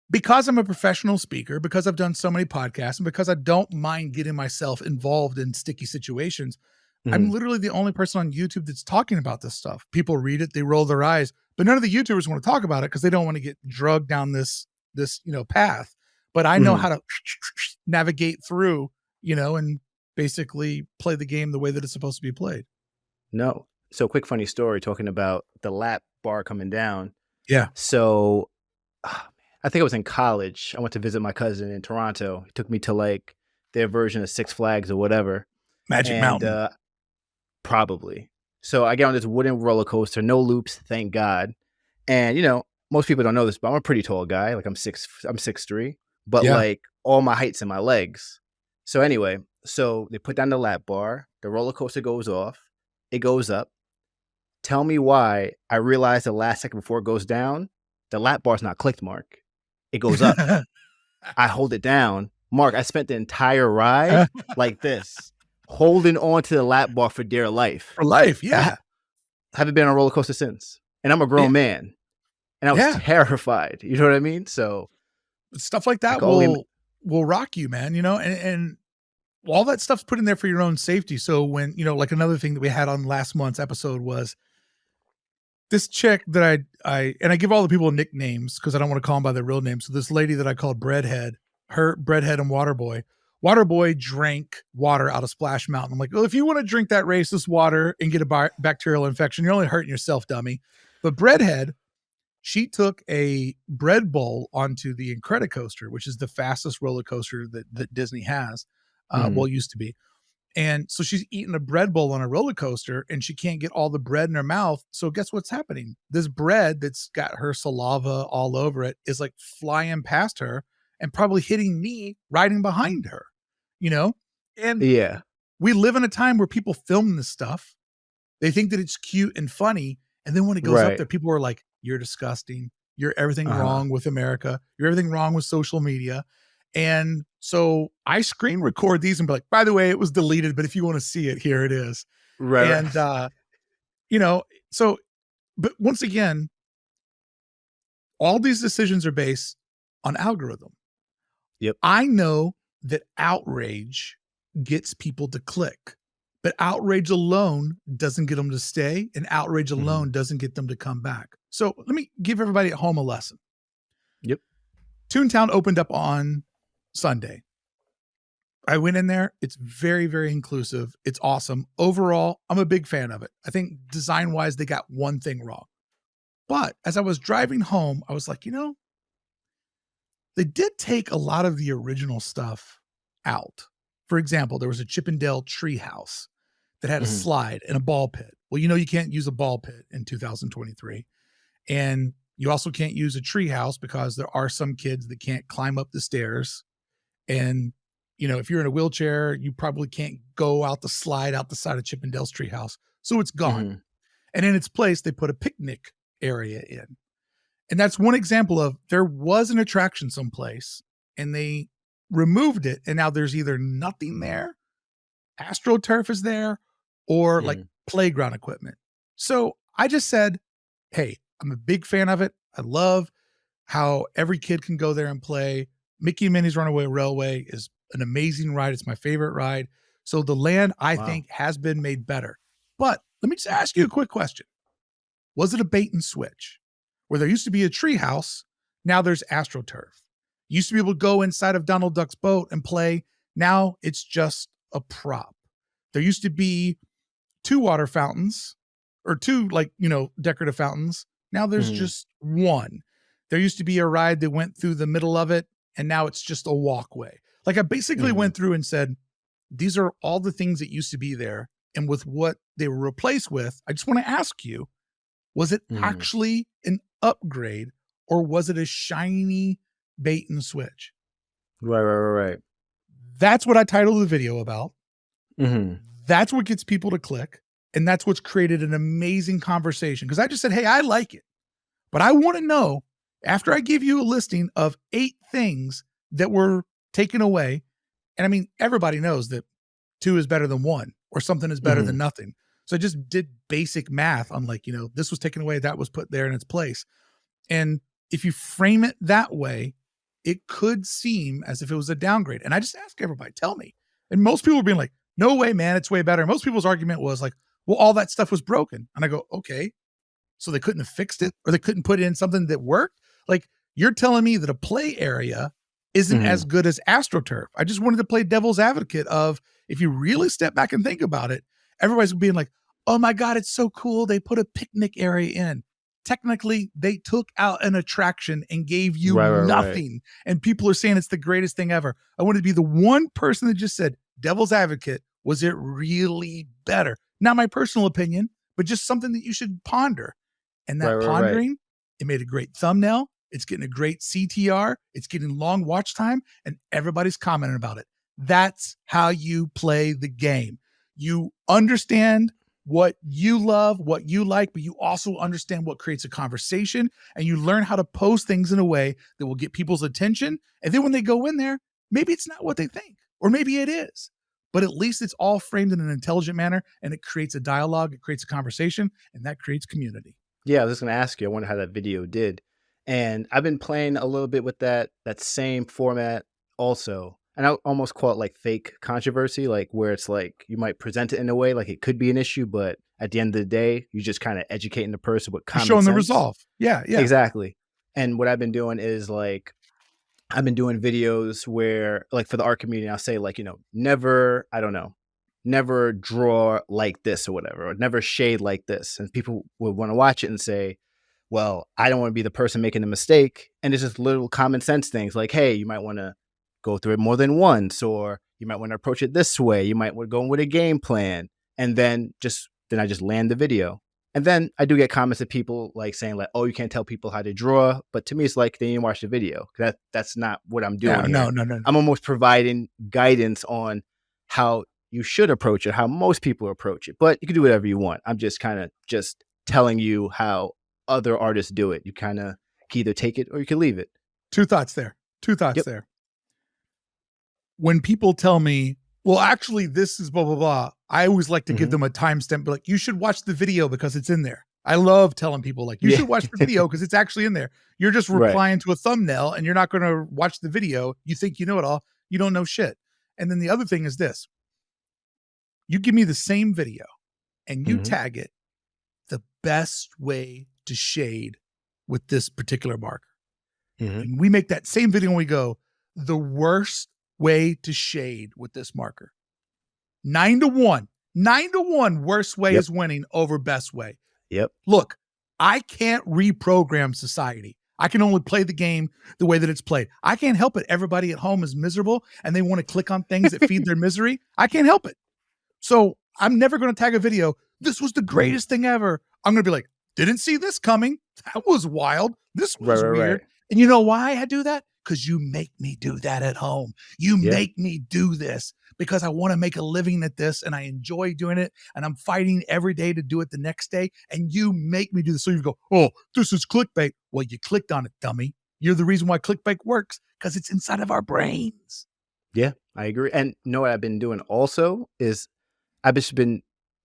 because I'm a professional speaker, because I've done so many podcasts, and because I don't mind getting myself involved in sticky situations, I'm literally the only person on YouTube that's talking about this stuff. People read it, they roll their eyes, but none of the YouTubers want to talk about it because they don't want to get drugged down this path. But I know how to navigate through, and basically play the game the way that it's supposed to be played. No. So quick funny story talking about the lap bar coming down. Yeah. So I think I was in college. I went to visit my cousin in Toronto. He took me to like their version of Six Flags or whatever. Magic Mountain. Probably. So I get on this wooden roller coaster, no loops, thank God. And most people don't know this, but I'm a pretty tall guy. Like I'm 6'3", but like all my height's in my legs. So anyway, so they put down the lap bar, the roller coaster goes off, it goes up. Tell me why I realized the last second before it goes down, the lap bar's not clicked, Mark. It goes up. I hold it down. Mark, I spent the entire ride like this, holding on to the lap bar for dear life. For life, yeah. I haven't been on a roller coaster since. And I'm a grown man. And I was terrified. You know what I mean? So stuff like that will rock you, man, and all that stuff's put in there for your own safety. So when, like another thing that we had on last month's episode was this chick that I give all the people nicknames because I don't want to call them by their real names. So this lady that I called Breadhead, her Breadhead and Waterboy. Waterboy drank water out of Splash Mountain. I'm like, well, if you want to drink that racist water and get a bacterial infection, you're only hurting yourself, dummy. But Breadhead, she took a bread bowl onto the Incredicoaster, which is the fastest roller coaster that Disney has. Used to be. And so she's eating a bread bowl on a roller coaster and she can't get all the bread in her mouth. So guess what's happening? This bread that's got her saliva all over it is like flying past her and probably hitting me riding behind her, And we live in a time where people film this stuff. They think that it's cute and funny. And then when it goes up there, people are like, you're disgusting. You're everything wrong with America. You're everything wrong with social media. And so I screen record these and be like, by the way, it was deleted, but if you want to see it, here it is. Right. And, but once again, all these decisions are based on algorithm. Yep. I know that outrage gets people to click, but outrage alone doesn't get them to stay, and outrage alone doesn't get them to come back. So let me give everybody at home a lesson. Yep. Toontown opened up on Sunday. I went in there. It's very, very inclusive. It's awesome. Overall, I'm a big fan of it. I think design-wise, they got one thing wrong. But as I was driving home, I was like, they did take a lot of the original stuff out. For example, there was a Chip and Dale tree house that had a slide and a ball pit. Well, you can't use a ball pit in 2023. And you also can't use a tree house because there are some kids that can't climb up the stairs. And if you're in a wheelchair, you probably can't go out the slide out the side of Chip and Dale's treehouse. So it's gone. And in its place, they put a picnic area in. And that's one example of there was an attraction someplace and they removed it. And now there's either nothing there, AstroTurf is there, or like playground equipment. So I just said, hey, I'm a big fan of it. I love how every kid can go there and play. Mickey and Minnie's Runaway Railway is an amazing ride. It's my favorite ride. So the land, I think, has been made better. But let me just ask you a quick question. Was it a bait and switch? Where there used to be a tree house, now there's AstroTurf. You used to be able to go inside of Donald Duck's boat and play. Now it's just a prop. There used to be 2 water fountains or 2 decorative fountains. Now there's just one. There used to be a ride that went through the middle of it, and now it's just a walkway. Like I basically went through and said, these are all the things that used to be there. And with what they were replaced with, I just want to ask you, was it actually an upgrade or was it a shiny bait and switch? Right. That's what I titled the video about. That's what gets people to click. And that's what's created an amazing conversation. Because I just said, hey, I like it. But I want to know, after I give you a listing of 8 things that were taken away, and I mean, everybody knows that 2 is better than 1 or something is better than nothing. So I just did basic math on this was taken away, that was put there in its place. And if you frame it that way, it could seem as if it was a downgrade. And I just ask everybody, tell me. And most people are being like, no way, man, it's way better. And most people's argument was like, well, all that stuff was broken. And I go, okay, so they couldn't have fixed it or they couldn't put in something that worked? Like, you're telling me that a play area isn't as good as AstroTurf. I just wanted to play devil's advocate of, if you really step back and think about it, everybody's being like, oh my God, it's so cool. They put a picnic area in. Technically, they took out an attraction and gave you nothing. And people are saying it's the greatest thing ever. I wanted to be the one person that just said, devil's advocate, was it really better? Not my personal opinion, but just something that you should ponder. And that pondering, it made a great thumbnail. It's getting a great CTR. It's getting long watch time, and everybody's commenting about it. That's how you play the game. You understand what you love, what you like, but you also understand what creates a conversation, and you learn how to pose things in a way that will get people's attention. And then when they go in there, maybe it's not what they think, or maybe it is, but at least it's all framed in an intelligent manner, and it creates a dialogue, it creates a conversation, and that creates community. Yeah, I was just going to ask you, I wonder how that video did. And I've been playing a little bit with that same format also. And I almost call it like fake controversy, like where it's like you might present it in a way like it could be an issue, but at the end of the day, you're just kind of educating the person with common sense. Showing the resolve. Yeah. Exactly. And what I've been doing is like, I've been doing videos where like for the art community, I'll say like, never draw like this or whatever, or never shade like this. And people would want to watch it and say, well, I don't want to be the person making the mistake. And it's just little common sense things like, hey, you might want to go through it more than once, or you might want to approach it this way. You might want to go in with a game plan. And then I just land the video. And then I do get comments of people like saying like, oh, you can't tell people how to draw. But to me, it's like they didn't watch the video. That's not what I'm doing. No. I'm almost providing guidance on how you should approach it, how most people approach it. But you can do whatever you want. I'm just kind of just telling you how other artists do it. You kind of can either take it or you can leave it. Two thoughts there. There. When people tell me, well, actually, this is blah, blah, blah, I always like to give them a timestamp, like, you should watch the video because it's in there. I love telling people, like, you should watch the video because it's actually in there. You're just replying to a thumbnail and you're not going to watch the video. You think you know it all. You don't know shit. And then the other thing is this. You give me the same video and you tag it the best way to shade with this particular marker. And we make that same video and we go, the worst way to shade with this marker. 9-1. 9-1 worst way is winning over best way. Yep. Look, I can't reprogram society. I can only play the game the way that it's played. I can't help it. Everybody at home is miserable and they want to click on things that feed their misery. I can't help it. So I'm never going to tag a video. This was the greatest thing ever. I'm going to be like, didn't see this coming. That was wild. This was weird. Right. And you know why I do that? Because you make me do that at home. You make me do this because I want to make a living at this and I enjoy doing it. And I'm fighting every day to do it the next day. And you make me do this. So you go, oh, this is clickbait. Well, you clicked on it, dummy. You're the reason why clickbait works because it's inside of our brains. Yeah, I agree. And you know what I've been doing also is I've just been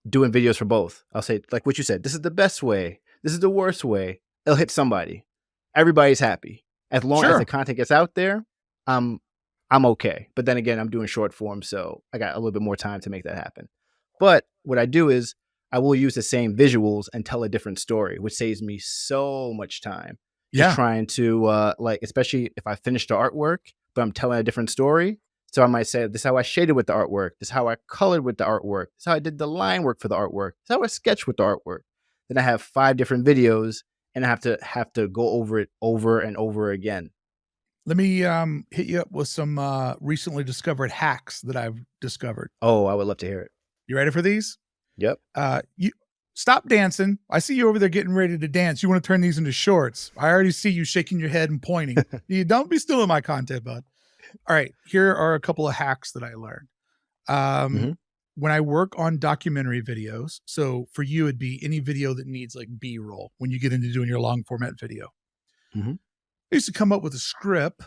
doing videos for both. I'll say, like what you said, this is the best way. This is the worst way. It'll hit somebody. Everybody's happy. As long as the content gets out there, I'm okay. But then again, I'm doing short form, so I got a little bit more time to make that happen. But what I do is I will use the same visuals and tell a different story, which saves me so much time. Just trying to like, especially if I finish the artwork, but I'm telling a different story. So I might say, this is how I shaded with the artwork. This is how I colored with the artwork. This is how I did the line work for the artwork. This is how I sketched with the artwork. Then I have 5 different videos and I have to go over it over and over again. Let me hit you up with some recently discovered hacks that I've discovered. Oh, I would love to hear it. You ready for these? Yep. You stop dancing. I see you over there getting ready to dance. You want to turn these into shorts. I already see you shaking your head and pointing. You don't be stealing my content, bud. All right. Here are a couple of hacks that I learned. When I work on documentary videos, so for you, it'd be any video that needs like B-roll when you get into doing your long format video. I used to come up with a script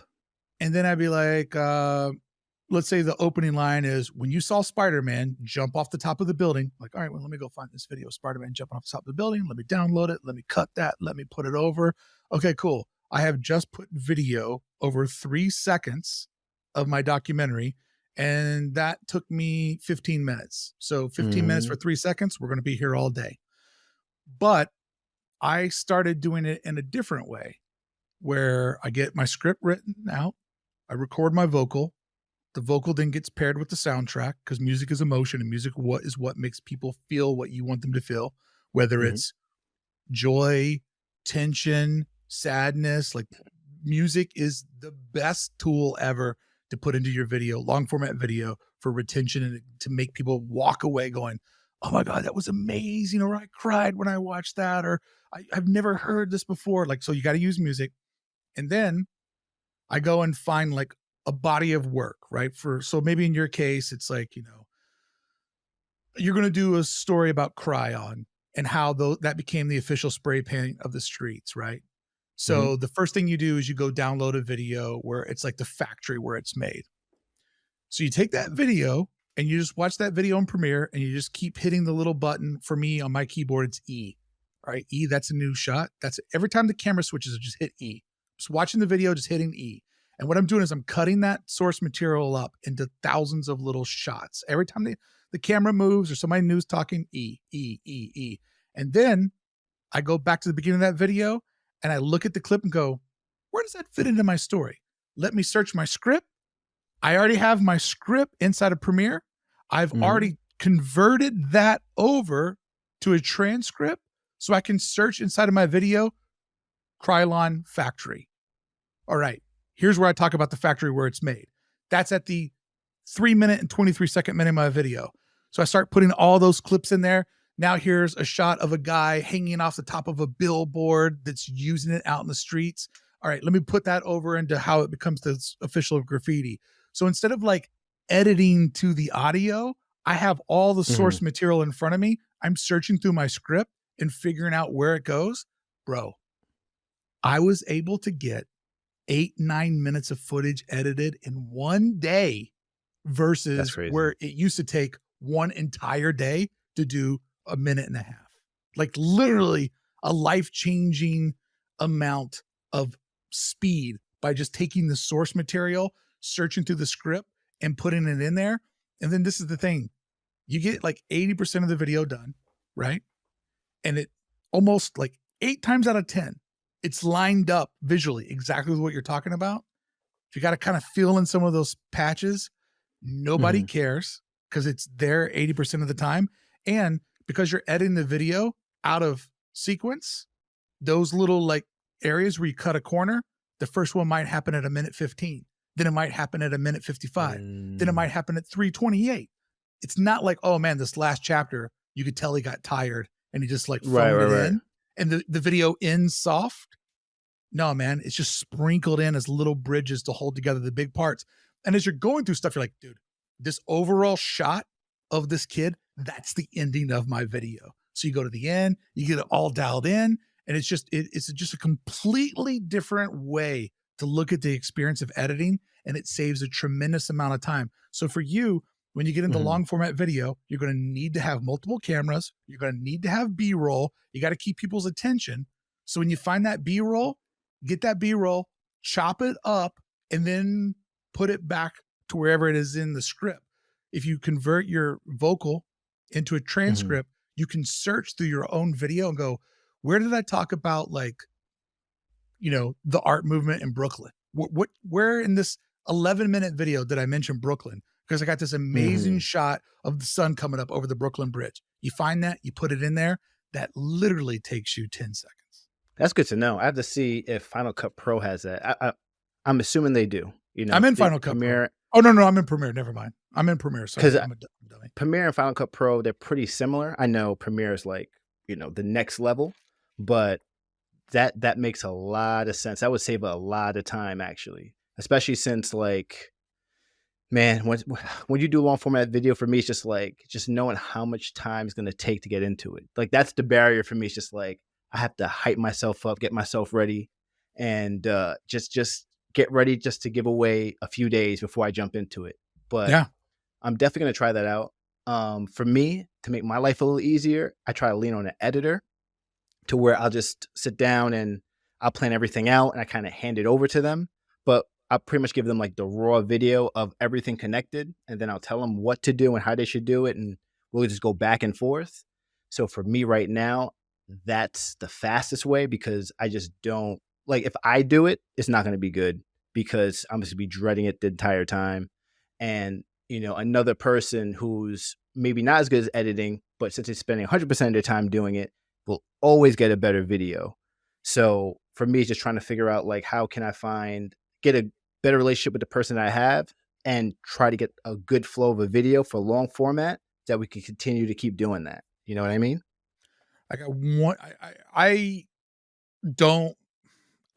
and then I'd be like, let's say the opening line is, when you saw Spider-Man jump off the top of the building, like, all right, well, let me go find this video of Spider-Man jumping off the top of the building. Let me download it. Let me cut that. Let me put it over. Okay, cool. I have just put video over 3 seconds of my documentary. And that took me 15 minutes. So 15 minutes for 3 seconds, we're going to be here all day. But I started doing it in a different way where I get my script written out. I record my vocal. The vocal then gets paired with the soundtrack because music is emotion and music is what makes people feel what you want them to feel, whether it's joy, tension, sadness. Like music is the best tool ever to put into your video, long format video, for retention and to make people walk away going, oh my God, that was amazing. Or I cried when I watched that, or I've never heard this before. Like, so you got to use music. And then I go and find like a body of work, right? So maybe in your case, it's like, you know, you're going to do a story about Cryon and how that became the official spray paint of the streets, right? So the first thing you do is you go download a video where it's like the factory where it's made. So you take that video and you just watch that video in Premiere and you just keep hitting the little button. For me on my keyboard, it's E. All right, E, that's a new shot. That's every time the camera switches, I just hit E. Just watching the video, just hitting E. And what I'm doing is I'm cutting that source material up into thousands of little shots. Every time the camera moves or somebody new's talking, E, E, E, E. And then I go back to the beginning of that video and I look at the clip and go, where does that fit into my story? Let me search my script. I already have my script inside of Premiere. I've already converted that over to a transcript so I can search inside of my video, Krylon factory. All right, here's where I talk about the factory where it's made. That's at the 3-minute and 23-second minute of my video. So I start putting all those clips in there. Now here's a shot of a guy hanging off the top of a billboard that's using it out in the streets. All right, let me put that over into how it becomes the official graffiti. So instead of like editing to the audio, I have all the source material in front of me. I'm searching through my script and figuring out where it goes. Bro, I was able to get 8-9 minutes of footage edited in one day versus where it used to take one entire day to do 1.5 minutes. Like literally a life-changing amount of speed by just taking the source material, searching through the script and putting it in there. And then this is the thing, you get like 80% of the video done, right? And it almost like 8 times out of 10, it's lined up visually exactly with what you're talking about. If you got to kind of fill in some of those patches, nobody cares because it's there 80% of the time. And because you're editing the video out of sequence, those little like areas where you cut a corner, the first one might happen at a minute 15. Then it might happen at a minute 55. Then it might happen at 3:28. It's not like, oh man, this last chapter, you could tell he got tired and he just like phoned it in and the video ends soft. No, man, it's just sprinkled in as little bridges to hold together the big parts. And as you're going through stuff, you're like, dude, this overall shot of this kid, that's the ending of my video. So you go to the end, you get it all dialed in, and it's just a completely different way to look at the experience of editing, and it saves a tremendous amount of time. So for you, when you get into long format video, you're going to need to have multiple cameras. You're going to need to have B-roll. You got to keep people's attention. So when you find that B-roll, get that B-roll, chop it up, and then put it back to wherever it is in the script. If you convert your vocal into a transcript, you can search through your own video and go, where did I talk about, like, you know, the art movement in Brooklyn? Where in this 11-minute video did I mention Brooklyn? Because I got this amazing shot of the sun coming up over the Brooklyn Bridge. You find that, you put it in there. That literally takes you 10 seconds. That's good to know. I have to see if Final Cut Pro has that. I'm assuming they do. You know, I'm in Final Cut Pro. Oh, no, I'm in Premiere. Never mind. I'm in Premiere. Because I'm a dummy. Premiere and Final Cut Pro, they're pretty similar. I know Premiere is like, you know, the next level, but that makes a lot of sense. That would save a lot of time, actually, especially since, like, man, when you do long format video, for me, it's just knowing how much time is going to take to get into it. Like, that's the barrier for me. It's just like, I have to hype myself up, get myself ready, and just get ready just to give away a few days before I jump into it. But yeah, I'm definitely going to try that out. For me, to make my life a little easier, I try to lean on an editor to where I'll just sit down and I'll plan everything out and I kind of hand it over to them. But I'll pretty much give them like the raw video of everything connected, and then I'll tell them what to do and how they should do it, and we'll just go back and forth. So for me right now, that's the fastest way, because I just don't like, if I do it, it's not going to be good because I'm just going to be dreading it the entire time. And, you know, another person who's maybe not as good as editing, but since they're spending 100% of their time doing it, will always get a better video. So for me, it's just trying to figure out, like, how can I get a better relationship with the person I have and try to get a good flow of a video for long format that we can continue to keep doing that. You know what I mean? Like, I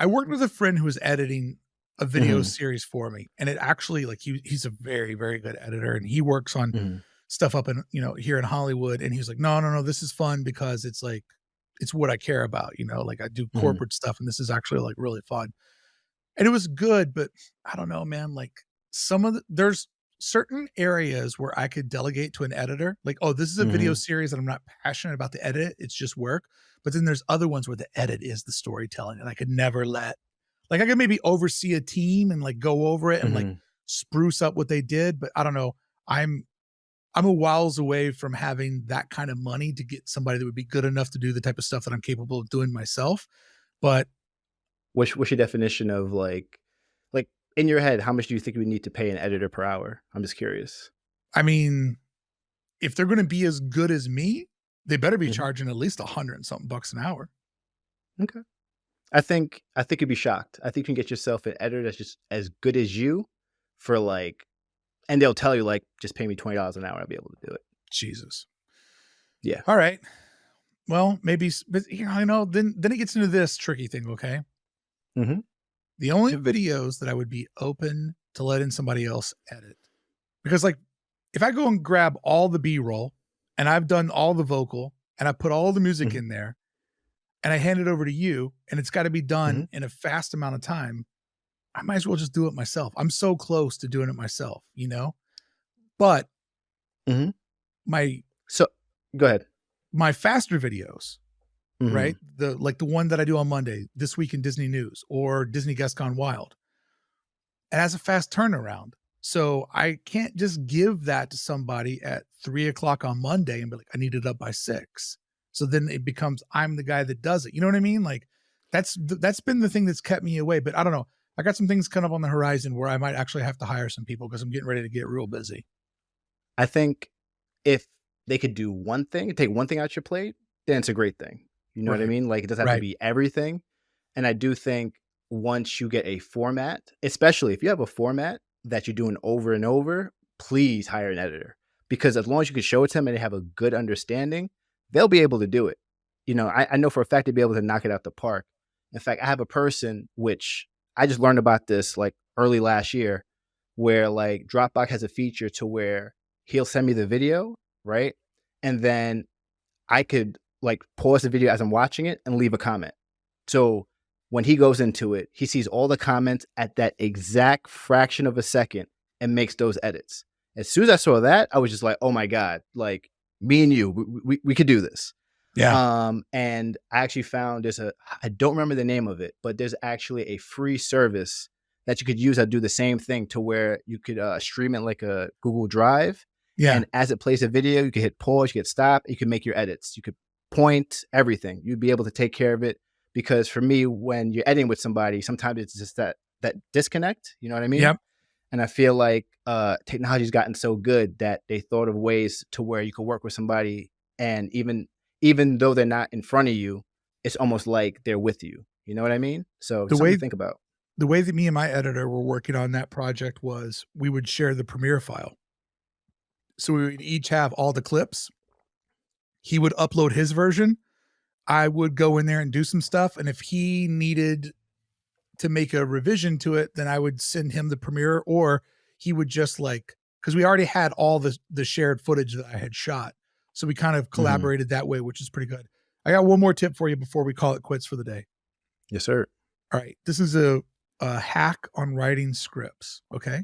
worked with a friend who was editing a video series for me, and it actually, like, he's a very, very good editor, and he works on stuff up in, you know, here in Hollywood. And he was like, no, this is fun because it's like, it's what I care about, you know, like I do corporate stuff, and this is actually like really fun. And it was good, but I don't know, man, like there's certain areas where I could delegate to an editor. Like, oh, this is a video series that I'm not passionate about the edit. It's just work. But then there's other ones where the edit is the storytelling, and I could never I could maybe oversee a team and like go over it and like spruce up what they did. But I don't know. I'm a whiles away from having that kind of money to get somebody that would be good enough to do the type of stuff that I'm capable of doing myself. But what's your definition of like in your head, how much do you think we need to pay an editor per hour? I'm just curious. I mean, if they're going to be as good as me, they better be charging at least $100 and something an hour. Okay. I think you'd be shocked. I think you can get yourself an editor that's just as good as you for like, and they'll tell you, like, just pay me $20 an hour. I'll be able to do it. Jesus. Yeah. All right. Well, maybe, but you know, then it gets into this tricky thing. Okay. The only videos that I would be open to letting somebody else edit, because like, if I go and grab all the B-roll and I've done all the vocal and I put all the music in there and I hand it over to you and it's got to be done in a fast amount of time, I might as well just do it myself. I'm so close to doing it myself, you know, but so go ahead. My faster videos, right? The one that I do on Monday, This Week in Disney News or Disney Guest Gone Wild, it has a fast turnaround. So I can't just give that to somebody at 3:00 on Monday and be like, I need it up by 6. So then it becomes, I'm the guy that does it. You know what I mean? Like, that's been the thing that's kept me away. But I don't know. I got some things kind of on the horizon where I might actually have to hire some people because I'm getting ready to get real busy. I think if they could do one thing, take one thing out your plate, then it's a great thing. You know what I Right. mean? Like, it doesn't have to Right. be everything. And I do think once you get a format, especially if you have a format that you're doing over and over, please hire an editor. Because as long as you can show it to them and they have a good understanding, they'll be able to do it. You know, I know for a fact they'll be able to knock it out the park. In fact, I have a person, which I just learned about this like early last year, where like Dropbox has a feature to where he'll send me the video, right? And then I could like pause the video as I'm watching it and leave a comment. So when he goes into it, he sees all the comments at that exact fraction of a second and makes those edits. As soon as I saw that, I was just like, oh my God, like me and you, we could do this. Yeah. And I actually found I don't remember the name of it, but there's actually a free service that you could use that do the same thing to where you could stream it like a Google Drive. Yeah. And as it plays a video, you could hit pause, you could stop, you could make your edits, you could point everything. You'd be able to take care of it. Because for me, when you're editing with somebody, sometimes it's just that disconnect. You know what I mean? Yep. And I feel like technology's gotten so good that they thought of ways to where you could work with somebody, and even though they're not in front of you, it's almost like they're with you. You know what I mean? So something to think about. The way that me and my editor were working on that project was we would share the Premiere file. So we would each have all the clips. He would upload his version. I would go in there and do some stuff. And if he needed to make a revision to it, then I would send him the Premiere, or he would just like, because we already had all the shared footage that I had shot. So we kind of collaborated that way, which is pretty good. I got one more tip for you before we call it quits for the day. Yes, sir. All right. This is a hack on writing scripts. Okay.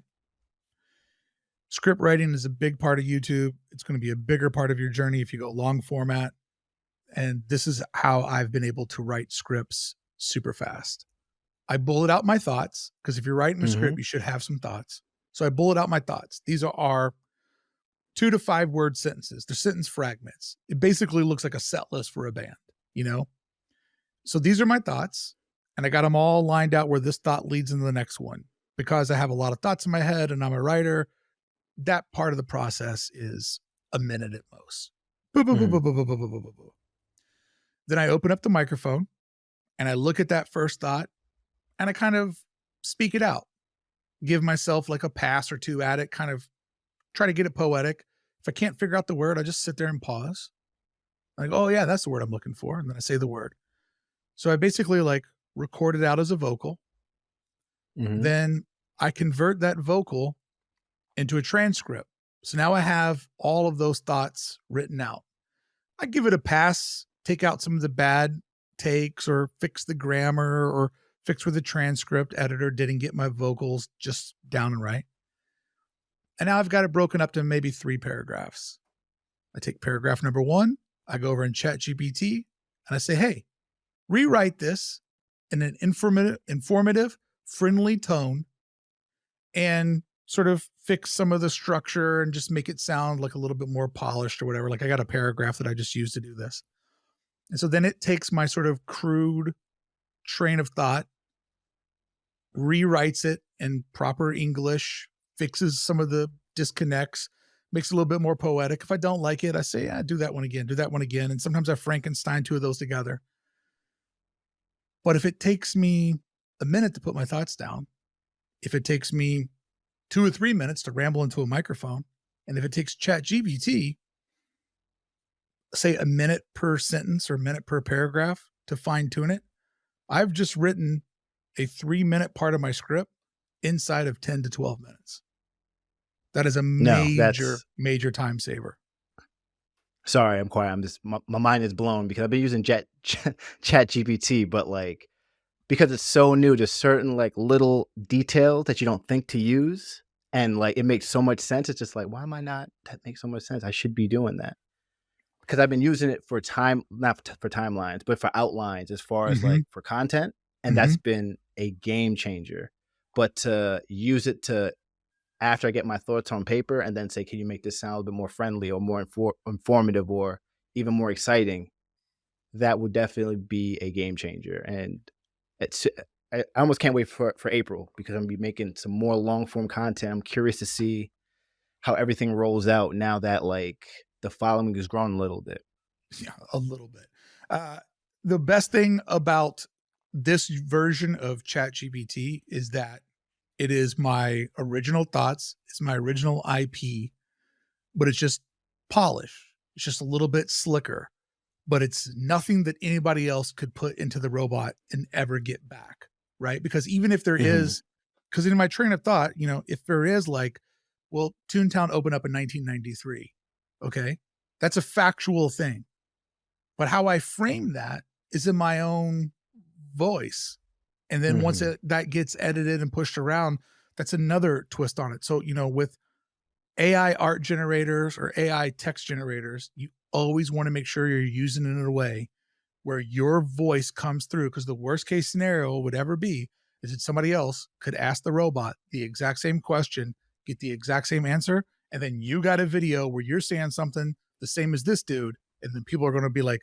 Script writing is a big part of YouTube. It's going to be a bigger part of your journey if you go long format. And this is how I've been able to write scripts super fast. I bullet out my thoughts, because if you're writing a script, you should have some thoughts. So I bullet out my thoughts. These are our 2 to 5 word sentences. They're sentence fragments. It basically looks like a set list for a band, you know? So these are my thoughts, and I got them all lined out where this thought leads into the next one. Because I have a lot of thoughts in my head and I'm a writer, that part of the process is a minute at most. Then I open up the microphone and I look at that first thought and I kind of speak it out, give myself like a pass or two at it, kind of try to get it poetic. If I can't figure out the word, I just sit there and pause. Like, oh yeah, that's the word I'm looking for. And then I say the word. So I basically like record it out as a vocal. Then I convert that vocal into a transcript. So now I have all of those thoughts written out. I give it a pass, take out some of the bad takes or fix the grammar or fix where the transcript editor didn't get my vocals just down and right. And now I've got it broken up to maybe 3 paragraphs. I take paragraph number 1, I go over in ChatGPT and I say, hey, rewrite this in an informative, friendly tone and sort of fix some of the structure and just make it sound like a little bit more polished or whatever. Like I got a paragraph that I just used to do this. And so then it takes my sort of crude train of thought, rewrites it in proper English, fixes some of the disconnects, makes it a little bit more poetic. If I don't like it, I say, yeah, do that one again. And sometimes I Frankenstein 2 of those together. But if it takes me a minute to put my thoughts down, if it takes me 2 or 3 minutes to ramble into a microphone, and if it takes ChatGPT, say a minute per sentence or a minute per paragraph to fine tune it, I've just written a 3-minute part of my script inside of 10 to 12 minutes. That is a major time saver. Sorry, I'm quiet. I'm just, my mind is blown because I've been using Chat GPT, but like, because it's so new, there's certain like little details that you don't think to use. And like, it makes so much sense. It's just like, why am I not? That makes so much sense. I should be doing that. Because I've been using it for not for timelines, but for outlines as far as like for content. And that's been a game changer. But to use it to, after I get my thoughts on paper and then say, can you make this sound a bit more friendly or more informative or even more exciting? That would definitely be a game changer. And It's I almost can't wait for April because I'm gonna be making some more long form content. I'm curious to see how everything rolls out now that like the following has grown a little bit. Yeah, a little bit. The best thing about this version of ChatGPT is that it is my original thoughts. It's my original IP, but it's just polished. It's just a little bit slicker, but it's nothing that anybody else could put into the robot and ever get back. Right. Because even if there is, because in my train of thought, you know, if there is like, well, Toontown opened up in 1993. Okay. That's a factual thing. But how I frame that is in my own voice. And then once that gets edited and pushed around, that's another twist on it. So, you know, with AI art generators or AI text generators, you always want to make sure you're using it in a way where your voice comes through. Because the worst case scenario would ever be is that somebody else could ask the robot the exact same question, get the exact same answer, and then you got a video where you're saying something the same as this dude, and then people are going to be like,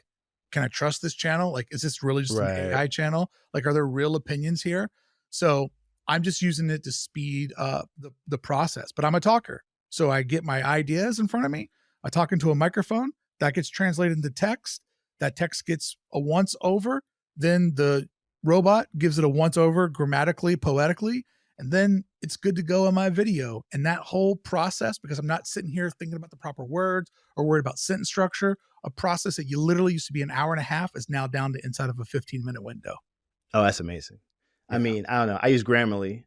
can I trust this channel? Like, is this really just an AI channel? Like, are there real opinions here? So I'm just using it to speed up the process, but I'm a talker. So I get my ideas in front of me. I talk into a microphone that gets translated into text. That text gets a once over. Then the robot gives it a once over grammatically, poetically, and then it's good to go in my video. And that whole process, because I'm not sitting here thinking about the proper words or worried about sentence structure, a process that you literally used to be an hour and a half is now down to inside of a 15-minute window. Oh, that's amazing. Yeah. I mean, I don't know. I use Grammarly.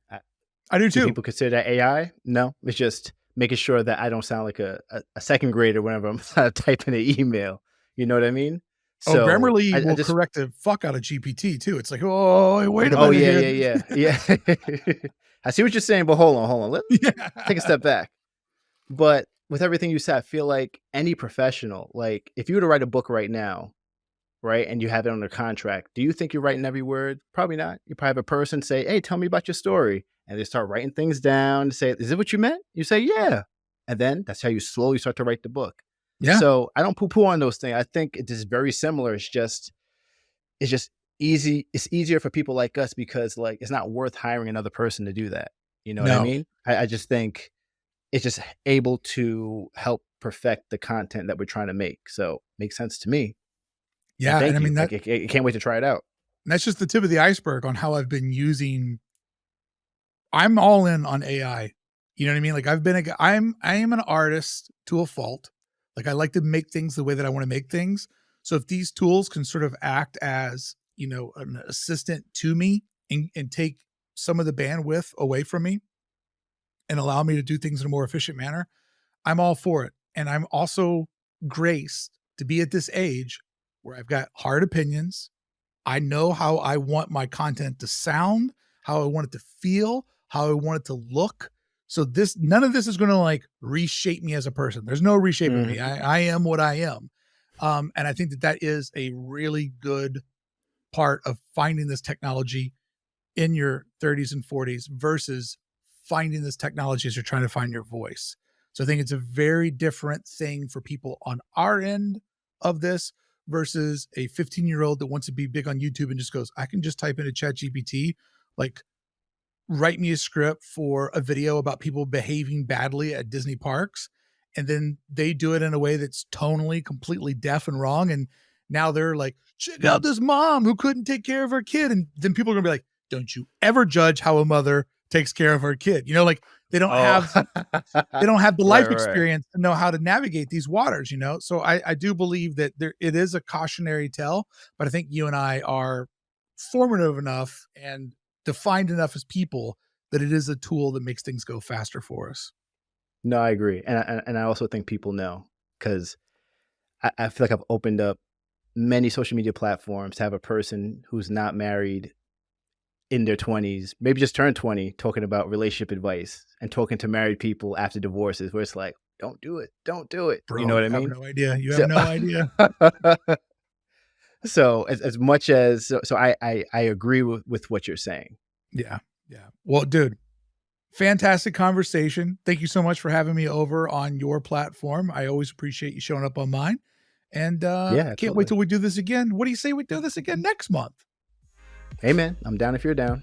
I do too. Do people consider that AI? No, it's just making sure that I don't sound like a second grader whenever I'm typing an email. You know what I mean? So Grammarly will correct the fuck out of GPT too. It's like, oh, wait a minute. Oh, yeah. I see what you're saying, but hold on. Let's take a step back. But with everything you said, I feel like any professional, like if you were to write a book right now, right, and you have it under contract, do you think you're writing every word? Probably not. You probably have a person say, hey, tell me about your story. And they start writing things down, say, is it what you meant? You say, yeah. And then that's how you slowly start to write the book. Yeah. So I don't poo-poo on those things. I think it is very similar. It's just easy. It's easier for people like us because like it's not worth hiring another person to do that. You know what I mean? I just think it's just able to help perfect the content that we're trying to make. So makes sense to me. Yeah. And I mean, I can't wait to try it out. That's just the tip of the iceberg on how I've been using. I'm all in on AI. You know what I mean? Like I am an artist to a fault. Like I like to make things the way that I want to make things. So if these tools can sort of act as, you know, an assistant to me and take some of the bandwidth away from me and allow me to do things in a more efficient manner, I'm all for it. And I'm also graced to be at this age where I've got hard opinions. I know how I want my content to sound, how I want it to feel, how I want it to look. So none of this is going to like reshape me as a person. There's no reshaping me. I am what I am. And I think that is a really good part of finding this technology in your 30s and 40s versus finding this technology as you're trying to find your voice. So I think it's a very different thing for people on our end of this versus a 15-year-old that wants to be big on YouTube and just goes, I can just type into ChatGPT, like, write me a script for a video about people behaving badly at Disney parks. And then they do it in a way that's tonally completely deaf and wrong. And now they're like, check out this mom who couldn't take care of her kid. And then people are going to be like, don't you ever judge how a mother takes care of her kid. You know, like they don't have the life experience to know how to navigate these waters, you know? So I do believe that it is a cautionary tale, but I think you and I are formative enough and defined enough as people that it is a tool that makes things go faster for us. No, I agree. And I also think people know because I feel like I've opened up many social media platforms to have a person who's not married in their 20s, maybe just turned 20, talking about relationship advice and talking to married people after divorces where it's like, don't do it. Bro, you know what I mean? No idea. You have no idea. So as much as, so I agree with what you're saying. Yeah. Well, dude, fantastic conversation. Thank you so much for having me over on your platform. I always appreciate you showing up on mine. And can't wait till we do this again. What do you say we do this again next month? Amen. I'm down if you're down.